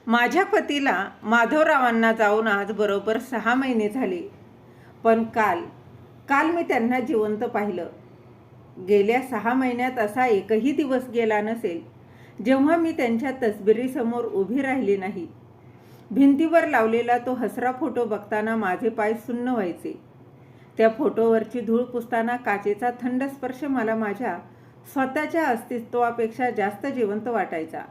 माझ्या पतीला माधवरावांना जाऊन आज बरोबर 6 महिने झाले. पण काल काल मी त्यांना जिवंत पाहिलं. गेल्या 6 महिन्यात असा एकही दिवस गेला नसेल जेव्हा मी त्यांच्या तसबिरीसमोर उभी राहिली नाही. भिंतीवर लावलेला तो हसरा फोटो बघताना माझे पाय सुन्न व्हायचे. त्या फोटोवरची धूळ पुसताना काचेचा थंड स्पर्श मला माझ्या स्वतःच्या अस्तित्वापेक्षा जास्त जिवंत वाटायचा.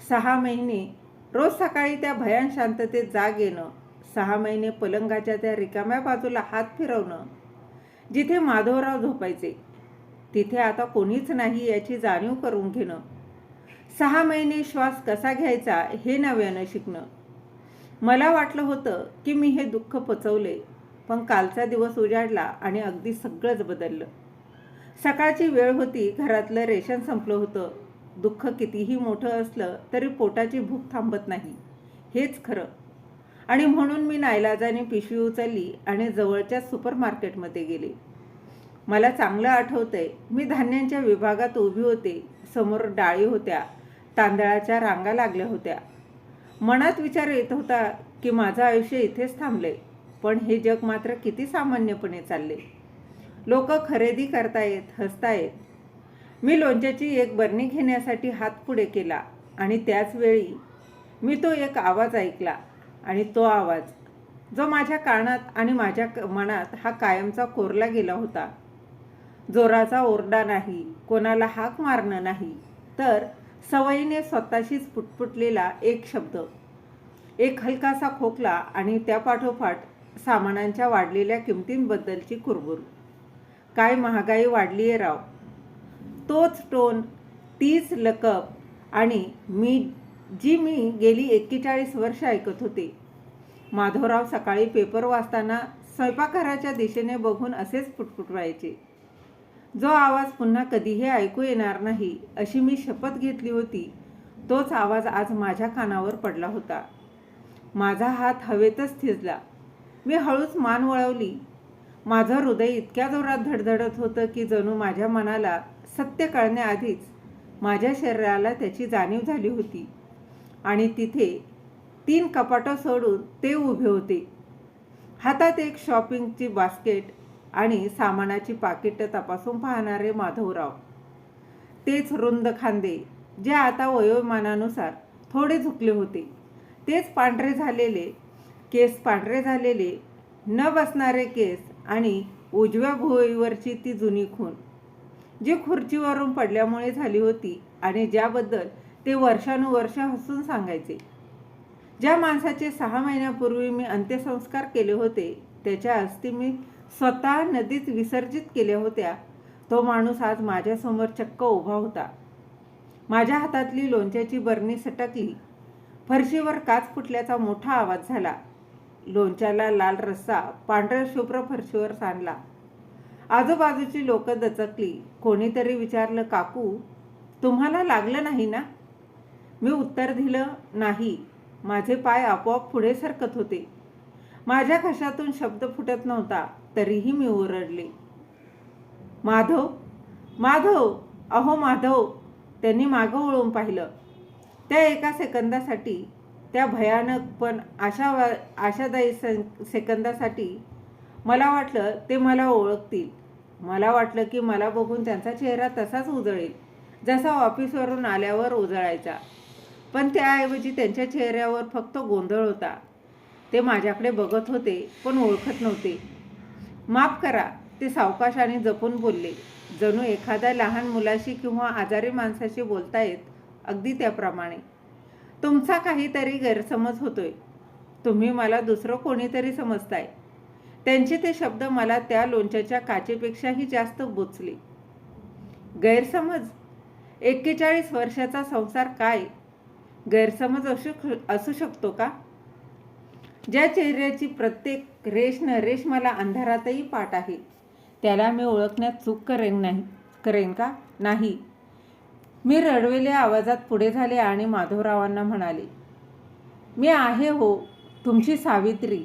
6 महिने रोज सकाळी त्या भयान शांततेत जाग येणं, 6 महिने पलंगाच्या त्या रिकाम्या बाजूला हात फिरवणं, जिथे माधवराव झोपायचे तिथे आता कोणीच नाही याची जाणीव करून घेणं, 6 महिने श्वास कसा घ्यायचा हे नव्यानं शिकणं. मला वाटलं होतं की मी हे दुःख पचवले, पण कालचा दिवस उजाडला आणि अगदी सगळंच बदललं. सकाळची वेळ होती, घरातलं रेशन संपलं होतं. दुःख कितीही मोठं असलं तरी पोटाची भूक थांबत नाही, हेच खरं. आणि म्हणून मी नाईलाजाने पिशवी उचलली आणि जवळच्या सुपरमार्केटमध्ये गेले. मला चांगलं आठवतंय, मी धान्यांच्या विभागात उभी होते. समोर डाळी होत्या, तांदळाच्या रांगा लागल्या होत्या. मनात विचार येत होता की माझं आयुष्य इथेच थांबले, पण हे जग मात्र किती सामान्यपणे चालले. लोक खरेदी करतायत, हसतायत. मी लोणच्याची एक बरणी घेण्यासाठी हात पुढे केला आणि त्याच वेळी मी तो एक आवाज ऐकला. आणि तो आवाज जो माझ्या कानात आणि माझ्या मनात हा कायमचा कोरला गेला होता. जोराचा ओरडा नाही, कोणाला हाक मारणं नाही, तर सवयीने स्वतःशीच पुटपुटलेला एक शब्द, एक हलकासा खोकला आणि त्यापाठोपाठ सामानांच्या वाढलेल्या किमतींबद्दलची कुरबुर. काय महागाई वाढली आहे राव. तोच टोन, तीच लकप आणि मी गेली 41 वर्ष ऐकत होते. माधवराव सकाळी पेपर वाचताना स्वयंपाकघराच्या दिशेने बघून असेच पुटपुटवायचे. जो आवाज पुन्हा कधीही ऐकू येणार नाही अशी मी शपथ घेतली होती, तोच आवाज आज माझ्या कानावर पडला होता. माझा हात हवेतच थिजला. मी हळूच मान वळवली. माझं हृदय इतक्या जोरात धडधडत होतं की जणू माझ्या मनाला सत्य कळण्याआधीच माझ्या शरीराला त्याची जाणीव झाली होती. आणि तिथे 3 कपाटं सोडून ते उभे होते. हातात एक शॉपिंगची बास्केट आणि सामानाची पाकिटं तपासून पाहणारे माधवराव. तेच रुंद खांदे जे आता वयोमानानुसार थोडे झुकले होते. तेच पांढरे झालेले न बसणारे केस आणि उजव्या भुवईवरची ती जुनी खून, जी खुर्चीवरून पडल्यामुळे झाली होती आणि ज्याबद्दल ते वर्षानुवर्ष हसून सांगायचे. ज्या माणसाचे 6 महिन्यापूर्वी मी अंत्यसंस्कार केले होते, त्याच्या अस्थी मी स्वतः नदीत विसर्जित केल्या होत्या, तो माणूस आज माझ्यासमोर चक्क उभा होता. माझ्या हातातली लोणच्याची बरणी सटकली. फरशीवर काच फुटल्याचा मोठा आवाज झाला. लोणच्याला लाल रस्सा पांढऱ्या शुभ्र फरशीवर सांडला. आजूबाजूची लोक दचकली. कोणीतरी विचारलं, काकू तुम्हाला लागलं नाही ना? मी उत्तर दिलं, नाही. माझे पाय आपोआप पुढे सरकत होते. माझ्या घशातून शब्द फुटत नव्हता, तरीही मी ओरडले, माधव, माधव, अहो माधव. त्यांनी मागं वळून पाहिलं. त्या एका सेकंदासाठी, त्या भयानक पण आशादायी सेकंदासाठी मला वाटलं ते मला ओळखतील. मला वाटलं की मला बघून त्यांचा चेहरा तसाच उजळेल जसा ऑफिसवरून आल्यावर उजळायचा. पण त्याऐवजी त्यांच्या चेहऱ्यावर फक्त गोंधळ होता. ते माझ्याकडे बघत होते पण ओळखत नव्हते. माफ करा, ते सावकाश आणि जपून बोलले, जणू एखाद्या लहान मुलाशी किंवा आजारी माणसाशी बोलतायत, अगदी त्याप्रमाणे. तुमचा काहीतरी गैरसमज होतोय. तुम्ही मला दुसरं कोणीतरी समजताय. त्यांचे ते शब्द मला त्या लोणच्याच्या काचेपेक्षाही जास्त बोचले. गैरसमज? 41 वर्षाचा संसार काय गैरसमज असू शकतो का? ज्या चेहऱ्याची प्रत्येक रेष न रेष मला अंधारातही पाठ आहे, त्याला मी ओळखण्यात चूक करेन का? नाही. मी रडवेल्या आवाजात पुढे झाले आणि माधवरावांना म्हणाले, मी आहे हो, तुमची सावित्री.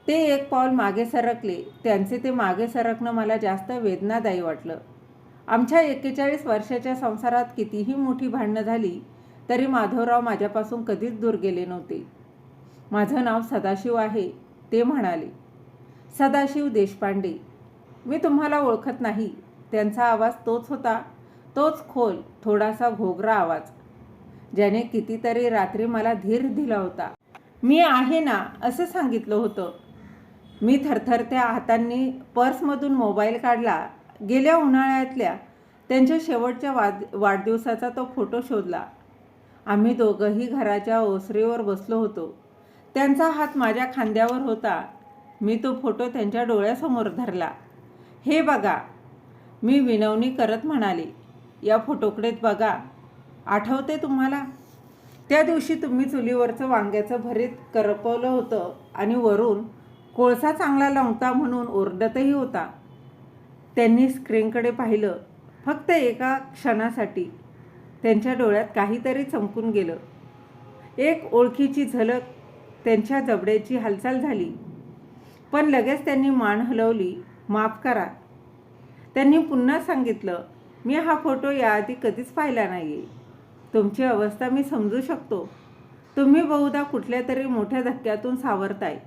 ते एक पाऊल मागे सरकले. त्यांचे ते मागे सरकणं मला जास्त वेदनादायी वाटलं. आमच्या 41 वर्षाच्या संसारात कितीही मोठी भांडणं झाली तरी माधवराव माझ्यापासून कधीच दूर गेले नव्हते. माझं नाव सदाशिव आहे, ते म्हणाले. सदाशिव देशपांडे. मी तुम्हाला ओळखत नाही. त्यांचा आवाज तोच होता, तोच खोल, थोडासा घोगरा आवाज, ज्याने कितीतरी रात्री मला धीर दिला होता. मी आहे ना असं सांगितलं होतं. मी थरथरत्या हातांनी पर्समधून मोबाईल काढला. गेल्या उन्हाळ्यातल्या त्यांच्या शेवटच्या वाढदिवसाचा तो फोटो शोधला. आम्ही दोघंही घराच्या ओसरीवर बसलो होतो. त्यांचा हात माझ्या खांद्यावर होता. मी तो फोटो त्यांच्या डोळ्यासमोर धरला. हे बघा, मी विनवणी करत म्हणाले. या फोटोकडे बघा. आठवते तुम्हाला? त्या दिवशी तुम्ही चुलीवरचं वांग्याचं भरीत करपवलं होतं आणि वरून कोळसा चांगला लावता म्हणून ओरडतही होता. त्यांनी स्क्रीनकडे पाहिलं. फक्त एका क्षणासाठी त्यांच्या डोळ्यात काहीतरी चमकून गेलं. एक ओळखीची झलक. त्यांच्या जबड्याची हालचाल झाली. पण लगेच त्यांनी मान हलवली. माफ करा. त्यांनी पुन्हा सांगितलं, मी हा फोटो याआधी कधीच पाहिला नाही आहे. तुमची अवस्था मी समजू शकतो. तुम्ही बहुधा कुठल्या तरी मोठ्या धक्क्यातून सावरताय.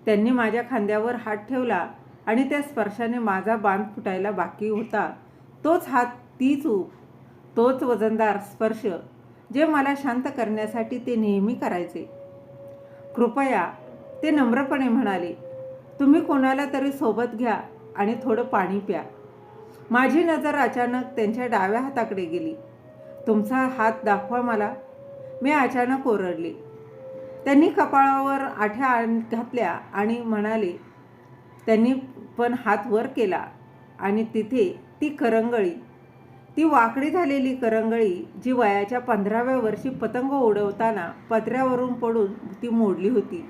त्यांनी माझ्या खांद्यावर हात ठेवला आणि त्या स्पर्शाने माझा बांध फुटायला बाकी होता. तोच हात, तीच ऊब, तोच वजनदार स्पर्श जे मला शांत करण्यासाठी ते नेहमी करायचे. कृपया, ते नम्रपणे म्हणाले. तुम्ही कोणाला तरी सोबत घ्या आणि थोडं पाणी प्या. माझी नजर अचानक त्यांच्या डाव्या हाताकडे गेली. तुमचा हात दाखवा मला. मी अचानक ओरडले. त्यांनी कपाळावर आठ्या घातल्या आणि म्हणाले. त्यांनी पण हात वर केला आणि तिथे ती करंगळी, ती वाकडी झालेली करंगळी जी वयाच्या 15व्या वर्षी पतंग उडवताना पत्र्यावरून पडून ती मोडली होती.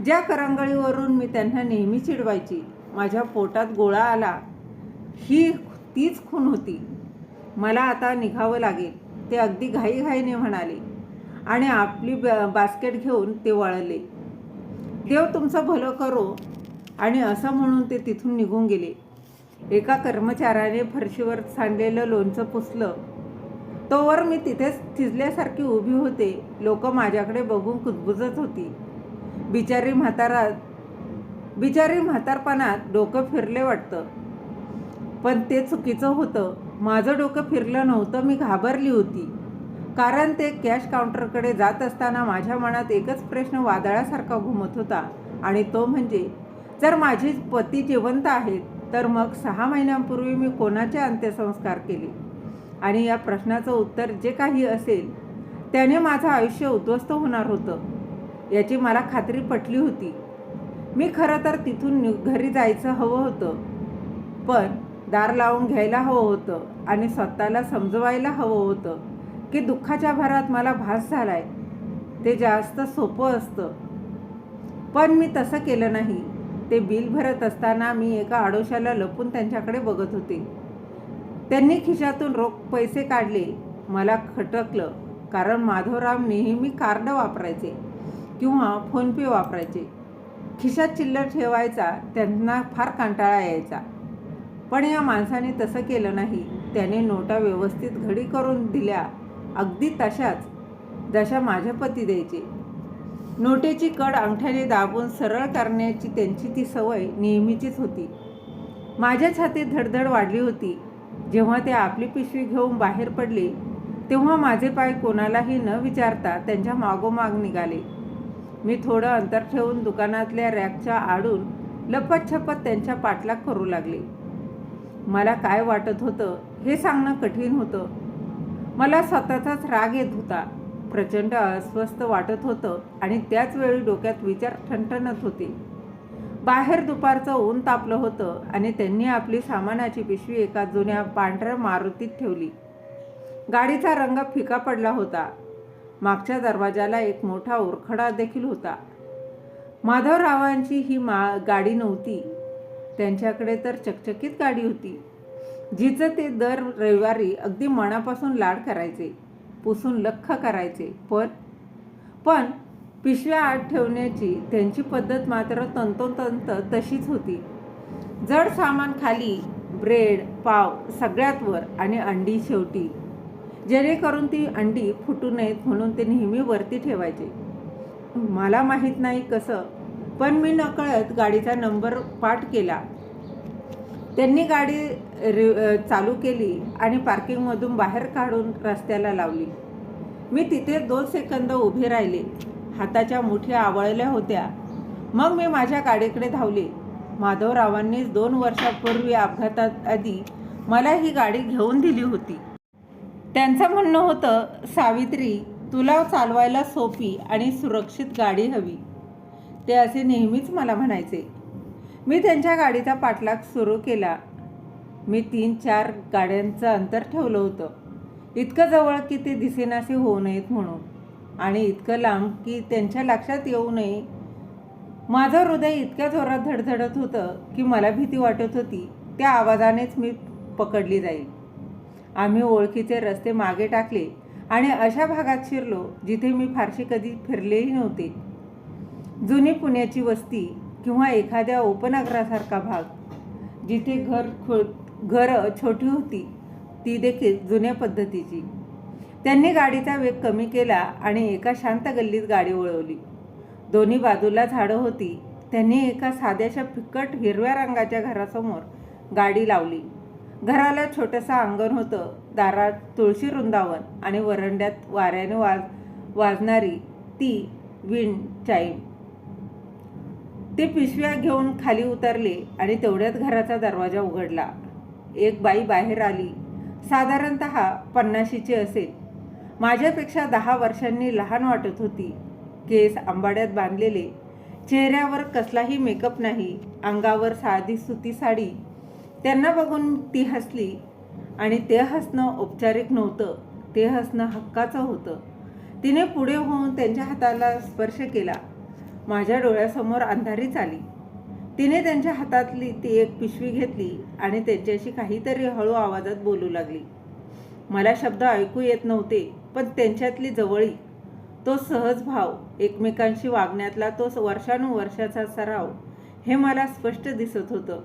ज्या करंगळीवरून मी त्यांना नेहमी चिडवायची. माझ्या पोटात गोळा आला. ही तीच खून होती. मला आता निघावं लागेल, ते अगदी घाईघाईने म्हणाले आणि आपली बास्केट घेऊन ते वळले. देव तुमचं भलं करो. आणि असं म्हणून ते तिथून निघून गेले. एका कर्मचाऱ्याने फरशीवर सांडलेलं लोणचं पुसलं. तोवर मी तिथेच थिजल्यासारखी उभी होते. लोक माझ्याकडे बघून कुजबुजत होती. बिचारी म्हातारपणात डोकं फिरले वाटतं. पण ते चुकीचं होतं. माझं डोकं फिरलं नव्हतं. मी घाबरली होती. कारण ते कॅश काउंटरकडे जात असताना माझ्या मनात एकच प्रश्न वादळासारखा घुमत होता आणि तो म्हणजे, जर माझे पती जिवंत आहेत तर मग 6 महिन्यांपूर्वी मी कोणाचे अंत्यसंस्कार केले? आणि या प्रश्नाचं उत्तर जे काही असेल त्याने माझं आयुष्य उद्ध्वस्त होणार होतं याची मला खात्री पटली होती. मी खरं तर तिथून घरी जायचं हवं होतं, पण दार लावून घ्यायला हवं होतं आणि स्वतःला समजवायला हवं होतं की दुःखाच्या भरात मला भास झालाय. ते जास्त सोपं असतं, पण मी तसं केलं नाही. ते बिल भरत असताना मी एका आडोशाला लपून त्यांच्याकडे बघत होते. त्यांनी खिशातून रोख पैसे काढले. मला खटकलं, कारण माधवराव नेहमी कार्ड वापरायचे किंवा फोनपे वापरायचे. खिशात चिल्लर ठेवायचा त्यांना फार कंटाळा यायचा. पण या माणसाने तसं केलं नाही. त्याने नोटा व्यवस्थित घडी करून दिल्या, अगदी तशाच जशा माझे पती द्यायचे. नोटेची कड अंगठ्याने दाबून सरळ करण्याची त्यांची ती सवय नेहमीचीच होती. माझ्या छातीत धडधड वाढली होती. जेव्हा ते आपली पिशवी घेऊन बाहेर पडले तेव्हा माझे पाय कोणालाही न विचारता त्यांच्या मागोमाग निघाले. मी थोडं अंतर ठेवून दुकानातल्या रॅकच्या आडून लपतछपत त्यांच्या पाठलाग करू लागले. मला काय वाटत होतं हे सांगणं कठीण होतं. मला स्वतःचाच राग येत होता. प्रचंड अस्वस्थ वाटत होतं आणि त्याच वेळी डोक्यात विचार ठणठणत होते. बाहेर दुपारचं ऊन तापलं होतं आणि त्यांनी आपली सामानाची पिशवी एका जुन्या पांढऱ्या मारुतीत ठेवली. गाडीचा रंग फिका पडला होता. मागच्या दरवाजाला एक मोठा उरखडा देखील होता. माधवरावांची ही गाडी नव्हती. त्यांच्याकडे तर चकचकीत गाडी होती, जिचं ते दर रविवारी अगदी मनापासून लाड करायचे, पुसून लख्ख करायचे. पण पिशव्या आत ठेवण्याची त्यांची पद्धत मात्र तंतोतंत तशीच होती. जड सामान खाली, ब्रेड, पाव सगळ्यात वर आणि अंडी शेवटी. जेणेकरून ती अंडी फुटू नयेत म्हणून ते नेहमी वरती ठेवायचे. मला माहीत नाही कसं, पण मी नकळत गाडीचा नंबर पाठ केला. त्यांनी गाडी चालू केली आणि पार्किंगमधून बाहेर काढून रस्त्याला लावली. मी तिथे 2 सेकंद उभे राहिले. हाताच्या मुठ्या आवळल्या होत्या. मग मी माझ्या गाडीकडे धावले. माधवरावांनीच 2 वर्षापूर्वी अपघातात आधी मला ही गाडी घेऊन दिली होती. त्यांचं म्हणणं होतं, सावित्री, तुला चालवायला सोपी आणि सुरक्षित गाडी हवी. ते असे नेहमीच मला म्हणायचे. मी त्यांच्या गाडीचा पाठलाग सुरू केला. मी 3-4 गाड्यांचं अंतर ठेवलं होतं. इतकं जवळ की ते दिसेनासे होऊ नयेत म्हणून, आणि इतकं लांब की त्यांच्या लक्षात येऊ नये. माझं हृदय इतक्या जोरात धडधडत होतं की मला भीती वाटत होती त्या आवाजानेच मी पकडली जाईल. आम्ही ओळखीचे रस्ते मागे टाकले आणि अशा भागात शिरलो जिथे मी फारशी कधी फिरलेही नव्हते. जुनी पुण्याची वस्ती किंवा एखाद्या उपनगरासारखा भाग, जिथे घरं छोटी होती, ती देखील जुन्या पद्धतीची. त्यांनी गाडीचा वेग कमी केला आणि एका शांत गल्लीत गाडी वळवली. दोन्ही बाजूला झाडं होती. त्यांनी एका साध्याशा फिक्कट हिरव्या रंगाच्या घरासमोर गाडी लावली. घराला छोटंसं अंगण होतं. दारात तुळशी वृंदावन आणि वरंड्यात वाऱ्याने वाजणारी ती विंड चाईम. ते पिशव्या घेऊन खाली उतरले आणि तेवढ्यात घराचा दरवाजा उघडला. एक बाई बाहेर आली. साधारणतः 50ची असेल. माझ्यापेक्षा 10 वर्षांनी लहान वाटत होती. केस आंबाड्यात बांधलेले, चेहऱ्यावर कसलाही मेकअप नाही, अंगावर साधी सुती साडी. त्यांना बघून ती हसली, आणि ते हसणं औपचारिक नव्हतं, ते हसणं हक्काचं होतं. तिने पुढे होऊन त्यांच्या हाताला स्पर्श केला. माझ्या डोळ्यासमोर अंधारीच आली. तिने त्यांच्या हातातली ती एक पिशवी घेतली आणि त्यांच्याशी काहीतरी हळू आवाजात बोलू लागली. मला शब्द ऐकू येत नव्हते, पण त्यांच्यातली जवळीक, तो सहज भाव, एकमेकांशी वागण्यातला तो वर्षानुवर्षाचा सराव, हे मला स्पष्ट दिसत होतं.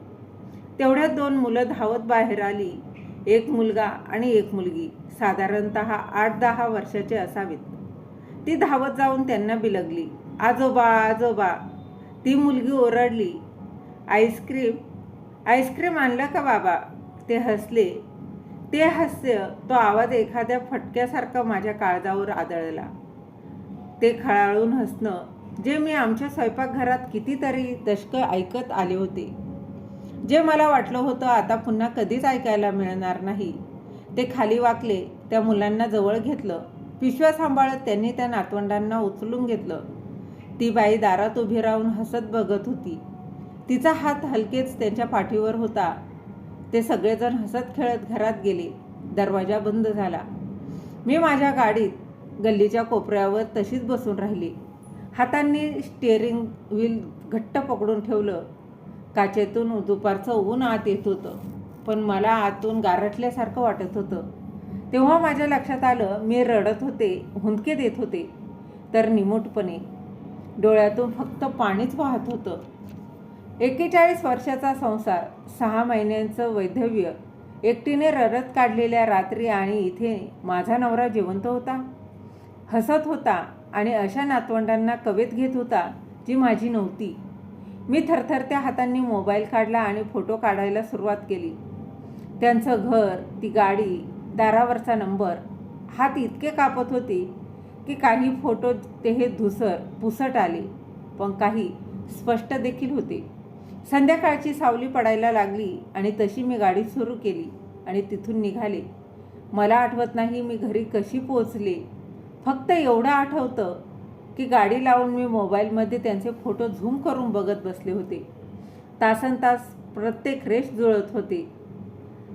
तेवढ्यात 2 मुलं धावत बाहेर आली. एक मुलगा आणि एक मुलगी, साधारणतः 8-10 वर्षाचे असावेत. ती धावत जाऊन त्यांना बिलगली, आजोबा, आजोबा. ती मुलगी ओरडली, आईस्क्रीम आणलं का बाबा? ते हसले. ते हास्य, तो आवाज एखाद्या फटक्यासारखा माझ्या काळजावर आदळला. ते खळाळून हसणं, जे मी आमच्या स्वयंपाकघरात कितीतरी दशकं ऐकत आले होते, जे मला वाटलं होतं आता पुन्हा कधीच ऐकायला मिळणार नाही. ते खाली वाकले. त्या मुलांना जवळ घेतलं. पिशव्या सांभाळत त्यांनी त्या नातवंडांना उचलून घेतलं. ती बाई दारात उभी राहून हसत बघत होती. तिचा हात हलकेच त्यांच्या पाठीवर होता. ते सगळेजण हसत खेळत घरात गेले. दरवाजा बंद झाला. मी माझ्या गाडीत गल्लीच्या कोपऱ्यावर तशीच बसून राहिली. हातांनी स्टिअरिंग व्हील घट्ट पकडून ठेवलं. काचेतून दुपारचं ऊन आत येत होतं, पण मला आतून गारठल्यासारखं वाटत होतं. तेव्हा माझ्या लक्षात आलं, मी रडत होते, हुंदके देत होते, तर निमूटपणे. डोळ्यातून फक्त पाणीच वाहत होतं. 41 वर्षाचा संसार, 6 महिन्यांचं वैधव्य, एकटीने रडत काढलेल्या रात्री, आणि इथे माझा नवरा जिवंत होता, हसत होता आणि अशा नातवंडांना कवेत घेत होता जी माझी नव्हती. मी थरथरत्या हातांनी मोबाईल काढला आणि फोटो काढायला सुरुवात केली. त्यांचं घर, ती गाडी, दारावरचा नंबर. हात इतके कापत होते की काही फोटो ते हे धुसर पुसट आले, पण काही स्पष्ट देखील होते. संध्याकाळची सावली पडायला लागली आणि तशी मी गाडी सुरू केली आणि तिथून निघाले. मला आठवत नाही मी घरी कशी पोहोचले. फक्त एवढं आठवतं की गाडी लावून मी मोबाईलमध्ये त्यांचे फोटो झूम करून बघत बसले होते. तासनतास प्रत्येक रेष जुळत होते.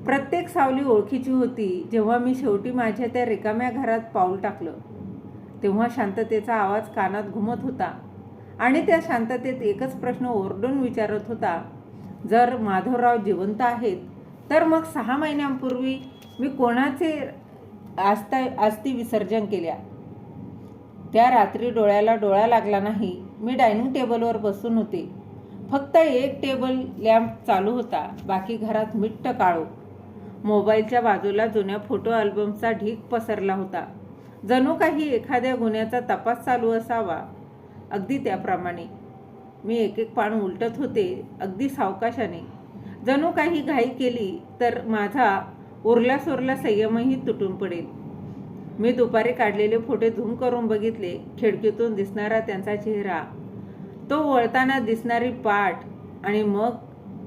प्रत्येक सावली ओळखीची होती. जेव्हा मी शेवटी माझ्या त्या रिकाम्या घरात पाऊल टाकलं, तेव्हा शांततेचा आवाज कानात घुमत होता, आणि त्या शांततेत एकच प्रश्न ओरडून विचारत होता, जर माधवराव जिवंत आहेत, तर मग 6 महिन्यांपूर्वी मी कोणाचे अस्थी विसर्जन केल्या? त्या रात्री डोळ्याला डोळा लागला नाही. मी डायनिंग टेबलवर बसून होते. फक्त एक टेबल लॅम्प चालू होता. बाकी घरात मिट्ट काळोख. मोबाईलच्या बाजूला जुन्या फोटो अल्बमचा ढीग पसरला होता. जणू काही एखाद्या गुन्ह्याचा तपास चालू असावा. अगदी त्याप्रमाणे मी एक एक पान उलटत होते, अगदी सावकाशाने. जणू काही घाई केली तर माझा उरला सोरला संयमही तुटून पडेल. मी दुपारी काढलेले फोटो झूम करून बघितले. खिडकीतून दिसणारा त्यांचा चेहरा, तो वळताना दिसणारी पाठ, आणि मग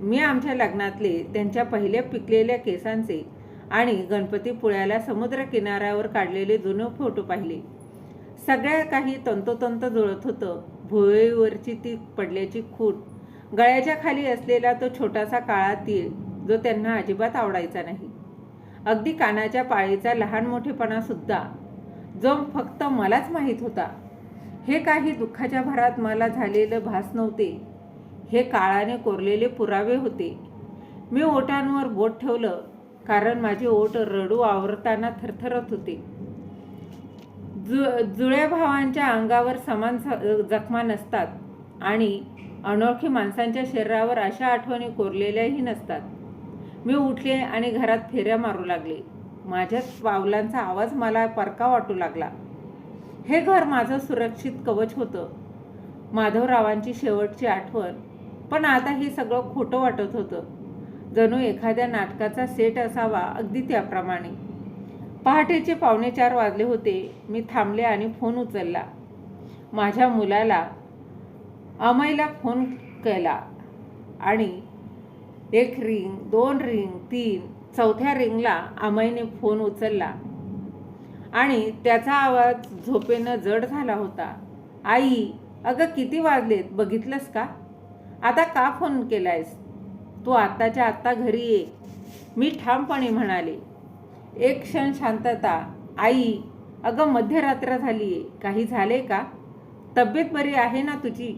मी आमच्या लग्नातले त्यांच्या पहिल्या पिकलेल्या केसांचे आणि गणपतीपुळ्याला समुद्रकिनाऱ्यावर काढलेले जुने फोटो पाहिले. सगळ्या काही तंतोतंत जुळत होतं. भुवईवरची ती पडल्याची खूट, गळ्याच्या खाली असलेला तो छोटासा काळा तीळ जो त्यांना अजिबात आवडायचा नाही, अगदी कानाच्या पाळीचा लहान मोठेपणा सुद्धा जो फक्त मलाच माहीत होता. हे काही दुःखाच्या भरात मला झालेलं भास नव्हते, हे काळाने कोरलेले पुरावे होते. मी ओठांवर बोट ठेवलं, कारण माझे ओठ रडू आवरताना थरथरत होते. जुळ्या भावांच्या अंगावर समान जखमा नसतात आणि अनोळखी माणसांच्या शरीरावर अशा आठवणी कोरलेल्याही नसतात. मी उठले आणि घरात फेऱ्या मारू लागले. माझ्याच पावलांचा आवाज मला परका वाटू लागला. हे घर माझं सुरक्षित कवच होतं, माधवरावांची शेवटची आठवण. पण आता हे सगळं खोटं वाटत होतं, जणू एखाद्या नाटकाचा सेट असावा, अगदी त्याप्रमाणे. पहाटेचे 3:45 वाजले होते. मी थांबले आणि फोन उचलला. माझ्या मुलाला अमयला फोन केला आणि 1 रिंग, 2 रिंग, 3, 4थ्या रिंगला अमयने फोन उचलला आणि त्याचा आवाज झोपेनं जड झाला होता. आई, अगं किती वाजलेत बघितलंस का? आता का फोन केलायस? तू आत्ताच्या आत्ता घरी ये, मी ठामपणे म्हणाले. एक क्षण शांतता. आई, अगं मध्यरात्र झालीये, काही झाले का? तब्येत बरी आहे ना तुझी?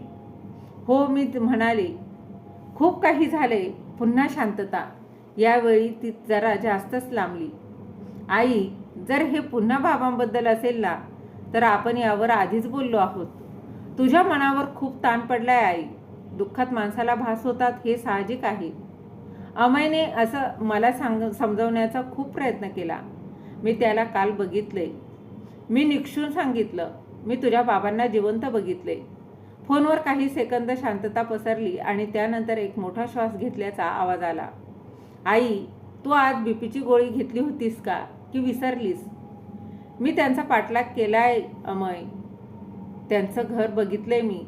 हो, मी म्हणाले. खूप काही झाले. पुन्हा शांतता. यावेळी ती जरा जास्तच लांबली. आई, जर हे पुन्हा बाबांबद्दल असेल ना, तर आपण यावर आधीच बोललो आहोत. तुझ्या मनावर खूप ताण पडलाय आई. दुःखात माणसाला भास होतात, हे साहजिक आहे. अमयने असं मला समजवण्याचा खूप प्रयत्न केला. मी त्याला काल बघितलंय. मी निक्षून सांगितलं, मी तुझ्या बाबांना जिवंत बघितलंय. फोनवर काही सेकंद शांतता पसरली आणि त्यानंतर एक मोठा श्वास घेतल्याचा आवाज आला. आई, तू आज बीपीची गोळी घेतली होतीस का, की विसरलीस? मी त्यांचा पाठलाग केलाय अमय. त्यांचं घर बघितलंय मी.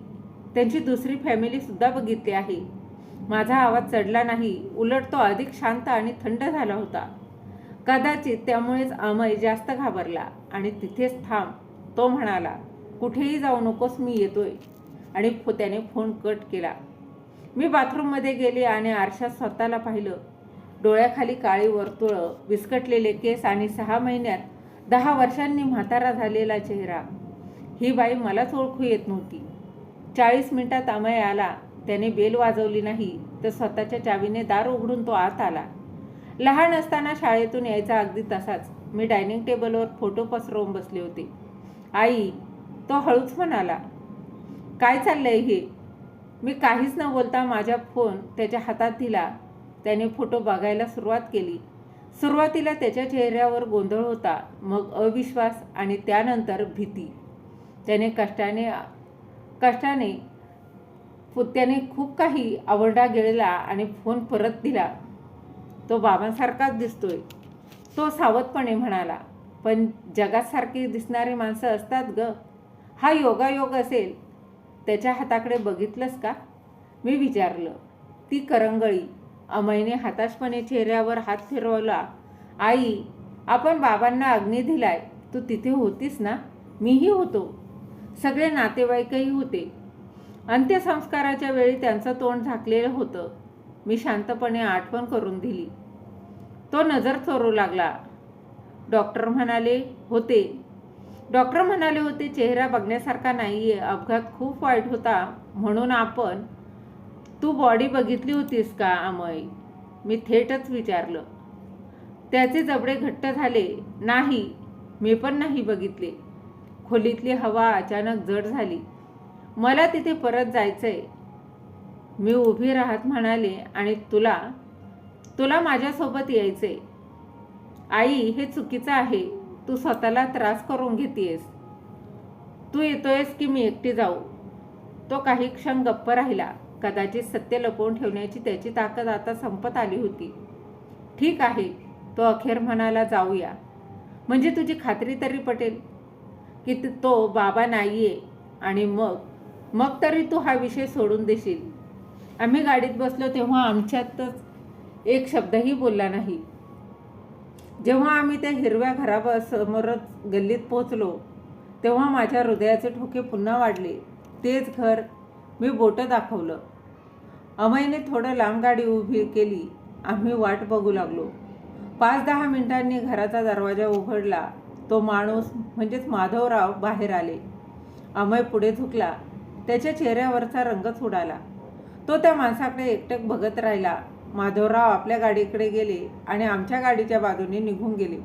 त्यांची दुसरी फॅमिलीसुद्धा बघितली आहे. माझा आवाज चढला नाही, उलट तो अधिक शांत आणि थंड झाला होता. कदाचित त्यामुळेच अमय जास्त घाबरला. आणि तिथेच थांब, तो म्हणाला. कुठेही जाऊ नकोस, मी येतोय. आणि त्याने फोन कट केला. मी बाथरूममध्ये गेले आणि आरशात स्वतःला पाहिलं. डोळ्याखाली काळी वर्तुळं, विस्कटलेले केस आणि 6 महिन्यात 10 वर्षांनी म्हातारा झालेला चेहरा. ही बाई मलाच ओळखू येत नव्हती. 40 मिनिटात अमय आला. त्याने बेल वाजवली नाही, तर स्वतःच्या चावीने दार उघडून तो आत आला. लहान असताना शाळेतून यायचा अगदी तसाच. मी डायनिंग टेबलवर फोटो पसरवून बसले होते. आई, तो हळूच म्हणाला. काय चाललंय हे? मी काहीच न बोलता माझा फोन त्याच्या हातात दिला. त्याने फोटो बघायला सुरुवात केली. सुरुवातीला त्याच्या चेहऱ्यावर गोंधळ होता, मग अविश्वास आणि त्यानंतर भीती. त्याने त्याने खूप काही आवरडा गिळला आणि फोन परत दिला. तो बाबांसारखाच दिसतोय, तो सावधपणे म्हणाला. पण जगात सारखी दिसणारी माणसं असतात ग. हा योगायोग असेल. त्याच्या हाताकडे बघितलंस का? मी विचारलं. ती करंगळी. अमयने हताशपणे चेहऱ्यावर हात फिरवला. आई, आपण बाबांना अग्नी दिलाय. तू तिथे होतीस ना? मीही होतो. सगळे नातेवाईकही होते. अंत्यसंस्काराच्या वेळी त्यांचं तोंड झाकलेलं होतं. मी शांतपणे आठवण करून दिली. तो नजर चोरू लागला. डॉक्टर म्हणाले होते. चेहरा बघण्यासारखा नाहीये. अपघात खूप वाईट होता म्हणून आपण. तू बॉडी बघितली होतीस का अमय? मी थेटच विचारलं. त्याचे जबडे घट्ट झाले. नाही, मी पण नाही बघितले. खोलीतली हवा अचानक जड झाली. मला तिथे परत जायचंय. मी उभी राहत म्हणाले. आणि तुला माझ्यासोबत यायचंय. आई, हे चुकीचं आहे. तू स्वतःला त्रास करून घेतेस. तू येतोयस की मी एकटी जाऊ? तो काही क्षण गप्प राहिला. कदाचित सत्य लपवून ठेवण्याची त्याची ताकद आता संपत आली होती. ठीक आहे, तो अखेर म्हणाला, जाऊया. म्हणजे तुझी खात्री तरी पटेल की तो बाबा नाहीये, आणि मग तरी तू हा विषय सोडून देशील. आम्ही गाडीत बसलो तेव्हा आमच्यातच एक शब्दही बोलला नाही. जेव्हा आम्ही त्या हिरव्या घरासमोरच गल्लीत पोचलो तेव्हा माझ्या हृदयाचे ठोके पुन्हा वाढले. तेच घर. मी बोटं दाखवलं. अमयने थोडं लांब गाडी उभी केली. आम्ही वाट बघू लागलो. 5-10 मिनिटांनी घराचा दरवाजा उघडला. तो माणूस म्हणजेच माधवराव बाहेर आले. अमय पुढे झुकला. त्याच्या चेहऱ्यावरचा रंगच उडाला. तो त्या माणसाकडे एकटक बघत राहिला. माधवराव आपल्या गाडीकडे गेले आणि आमच्या गाडीच्या बाजूने निघून गेले.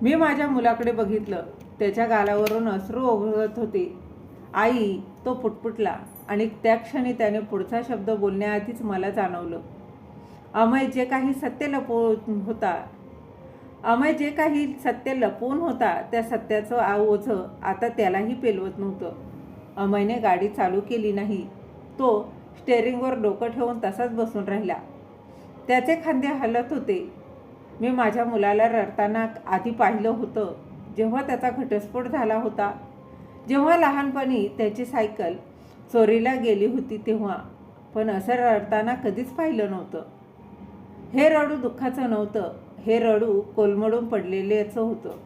मी माझ्या मुलाकडे बघितलं. त्याच्या गालावरून अश्रू ओघळत होते. आई, तो पुटपुटला, आणि त्या क्षणी त्याने पुढचा शब्द बोलण्याआधीच मला जाणवलं. अमय जे काही सत्य लपवून होता त्या सत्याचं ओझं आता त्यालाही पेलवत नव्हतं. अमयने गाडी चालू केली नाही. तो स्टेअरिंगवर डोकं ठेवून तसाच बसून राहिला. त्याचे खांदे हलत होते. मी माझ्या मुलाला रडताना आधी पाहिलं होतं, जेव्हा त्याचा घटस्फोट झाला होता, जेव्हा लहानपणी त्याची सायकल चोरीला गेली होती तेव्हा. पण असं रडताना कधीच पाहिलं नव्हतं. हे रडू दुःखाचं नव्हतं. हे रडू कोलमडून पडलेल्याचं होतं.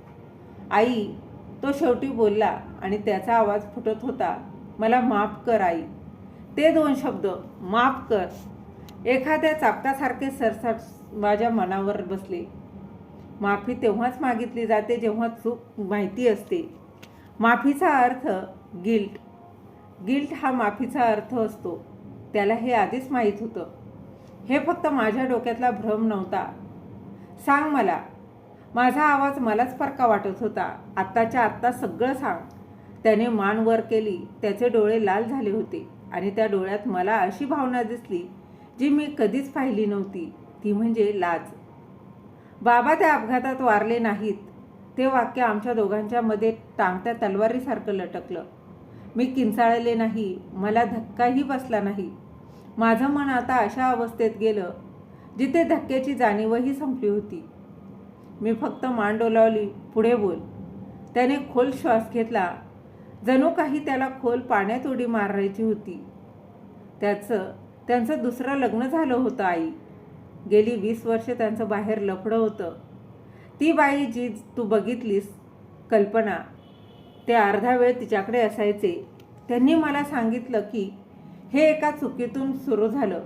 आई, तो शेवटी बोलला, आणि त्याचा आवाज फुटत होता. मला माफ कर आई. ते 2 शब्द, माफ कर, एखाद्या चापटासारखे सरसट माझ्या मनावर बसले. माफी तेव्हाच मागितली जाते जेव्हा चूक माहिती असते. माफीचा अर्थ गिल्ट हा माफीचा अर्थ असतो. त्याला हे आधीच माहीत होतं. हे फक्त माझ्या डोक्यातला भ्रम नव्हता. सांग मला. माझा आवाज मलाच परका वाटत होता. आत्ताच्या आत्ता सगळं सांग. त्याने मान वर केली. त्याचे डोळे लाल झाले होते आणि त्या डोळ्यात मला अशी भावना दिसली जी मी कधीच पाहिली नव्हती. ती म्हणजे लाज. बाबा त्या अपघातात वारले नाहीत. ते वाक्य आमच्या दोघांच्या मध्ये टांगत्या तलवारीसारखं लटकलं. मी किंचाळले नाही. मला धक्काही बसला नाही. माझं मन आता अशा अवस्थेत गेलं जिथे धक्क्याची जाणीवही संपली होती. मी फक्त मान डोलावली. पुढे बोल. त्याने खोल श्वास घेतला. जणू काही त्याला खोल पाण्यात उडी मारायची होती. त्यांचं दुसरं लग्न झालं होतं आई. गेली 20 वर्षे त्यांचं बाहेर लफडं होतं. ती बाई जी तू बघितलीस, कल्पना, ते अर्धा वेळ तिच्याकडे असायचे. त्यांनी मला सांगितलं की हे एका चुकीतून सुरू झालं,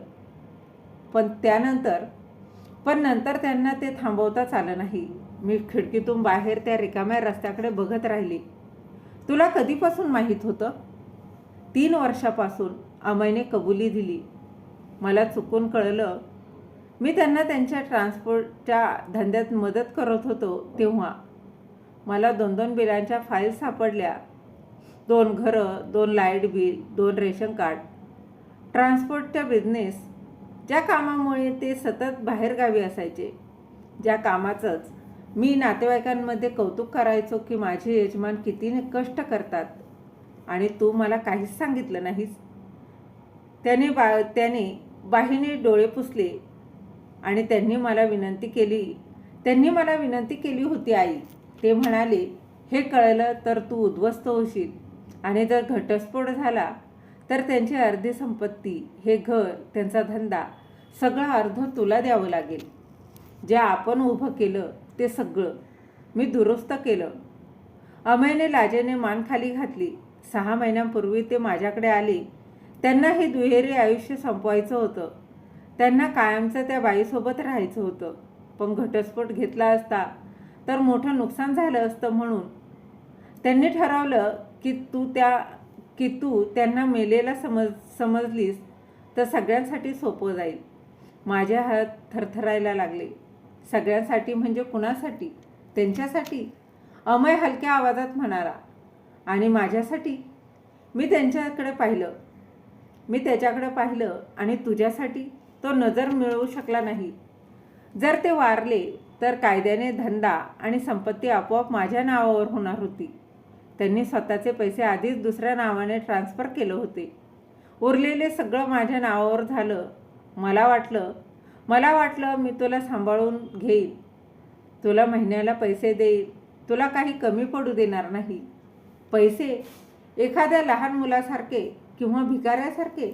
पण नंतर त्यांना ते थांबवताच आलं नाही. मी खिडकीतून बाहेर त्या रिकाम्या रस्त्याकडे बघत राहिली. तुला कधीपासून माहीत होतं? 3 वर्षापासून, अमयने कबुली दिली. मला चुकून कळलं. मी त्यांना त्यांच्या ट्रान्सपोर्टच्या धंद्यात मदत करत होतो तेव्हा. मला 2-2 बिलांच्या फाईल्स सापडल्या. 2 घरं, 2 लाईट बिल, 2 रेशन कार्ड. ट्रान्सपोर्टच्या बिझनेस, ज्या कामामुळे ते सतत बाहेरगावी असायचे, ज्या कामाचंच मी नातेवाईकांमध्ये कौतुक करायचो की माझे यजमान किती कष्ट करतात, आणि तू मला काहीच सांगितलं नाहीस. त्याने बाहीने डोळे पुसले आणि त्यांनी मला विनंती केली होती आई. ते म्हणाले, हे कळलं तर तू उद्ध्वस्त होशील, आणि जर घटस्फोट झाला तर त्यांची अर्धी संपत्ती, हे घर, त्यांचा धंदा, सगळं अर्ध तुला द्यावं लागेल. जे आपण उभं केलं ते सगळं मी दुरुस्त केलं. अमयने लाजेने मान खाली घातली. 6 महिन्यांपूर्वी ते माझ्याकडे आले. त्यांना हे दुहेरी आयुष्य संपवायचं होतं. त्यांना कायमचं त्या बाईसोबत राहायचं होतं. पण घटस्फोट घेतला असता तर मोठं नुकसान झालं असतं. म्हणून त्यांनी ठरवलं की तू त्यांना मेलेला समजलीस तर सगळ्यांसाठी सोपं जाईल. माझे हात थरथरायला लागले. सगळ्यांसाठी म्हणजे कुणासाठी? त्यांच्यासाठी, अमय हलक्या आवाजात म्हणाला. आणि माझ्यासाठी? मी त्याच्याकडे पाहिलं आणि तुझ्यासाठी? तो नजर मिळवू शकला नाही. जर ते वारले तर कायद्याने धंदा आणि संपत्ती आपोआप माझ्या नावावर होणार होती. त्यांनी स्वतःचे पैसे आधीच दुसऱ्या नावाने ट्रान्स्फर केलं होते. उरलेले सगळं माझ्या नावावर झालं. मला वाटलं मी तुला सांभाळून घेईन, तुला महिन्याला पैसे देईन, तुला काही कमी पडू देणार नाही. पैसे एखाद्या लहान मुलासारखे किंवा भिकाऱ्यासारखे.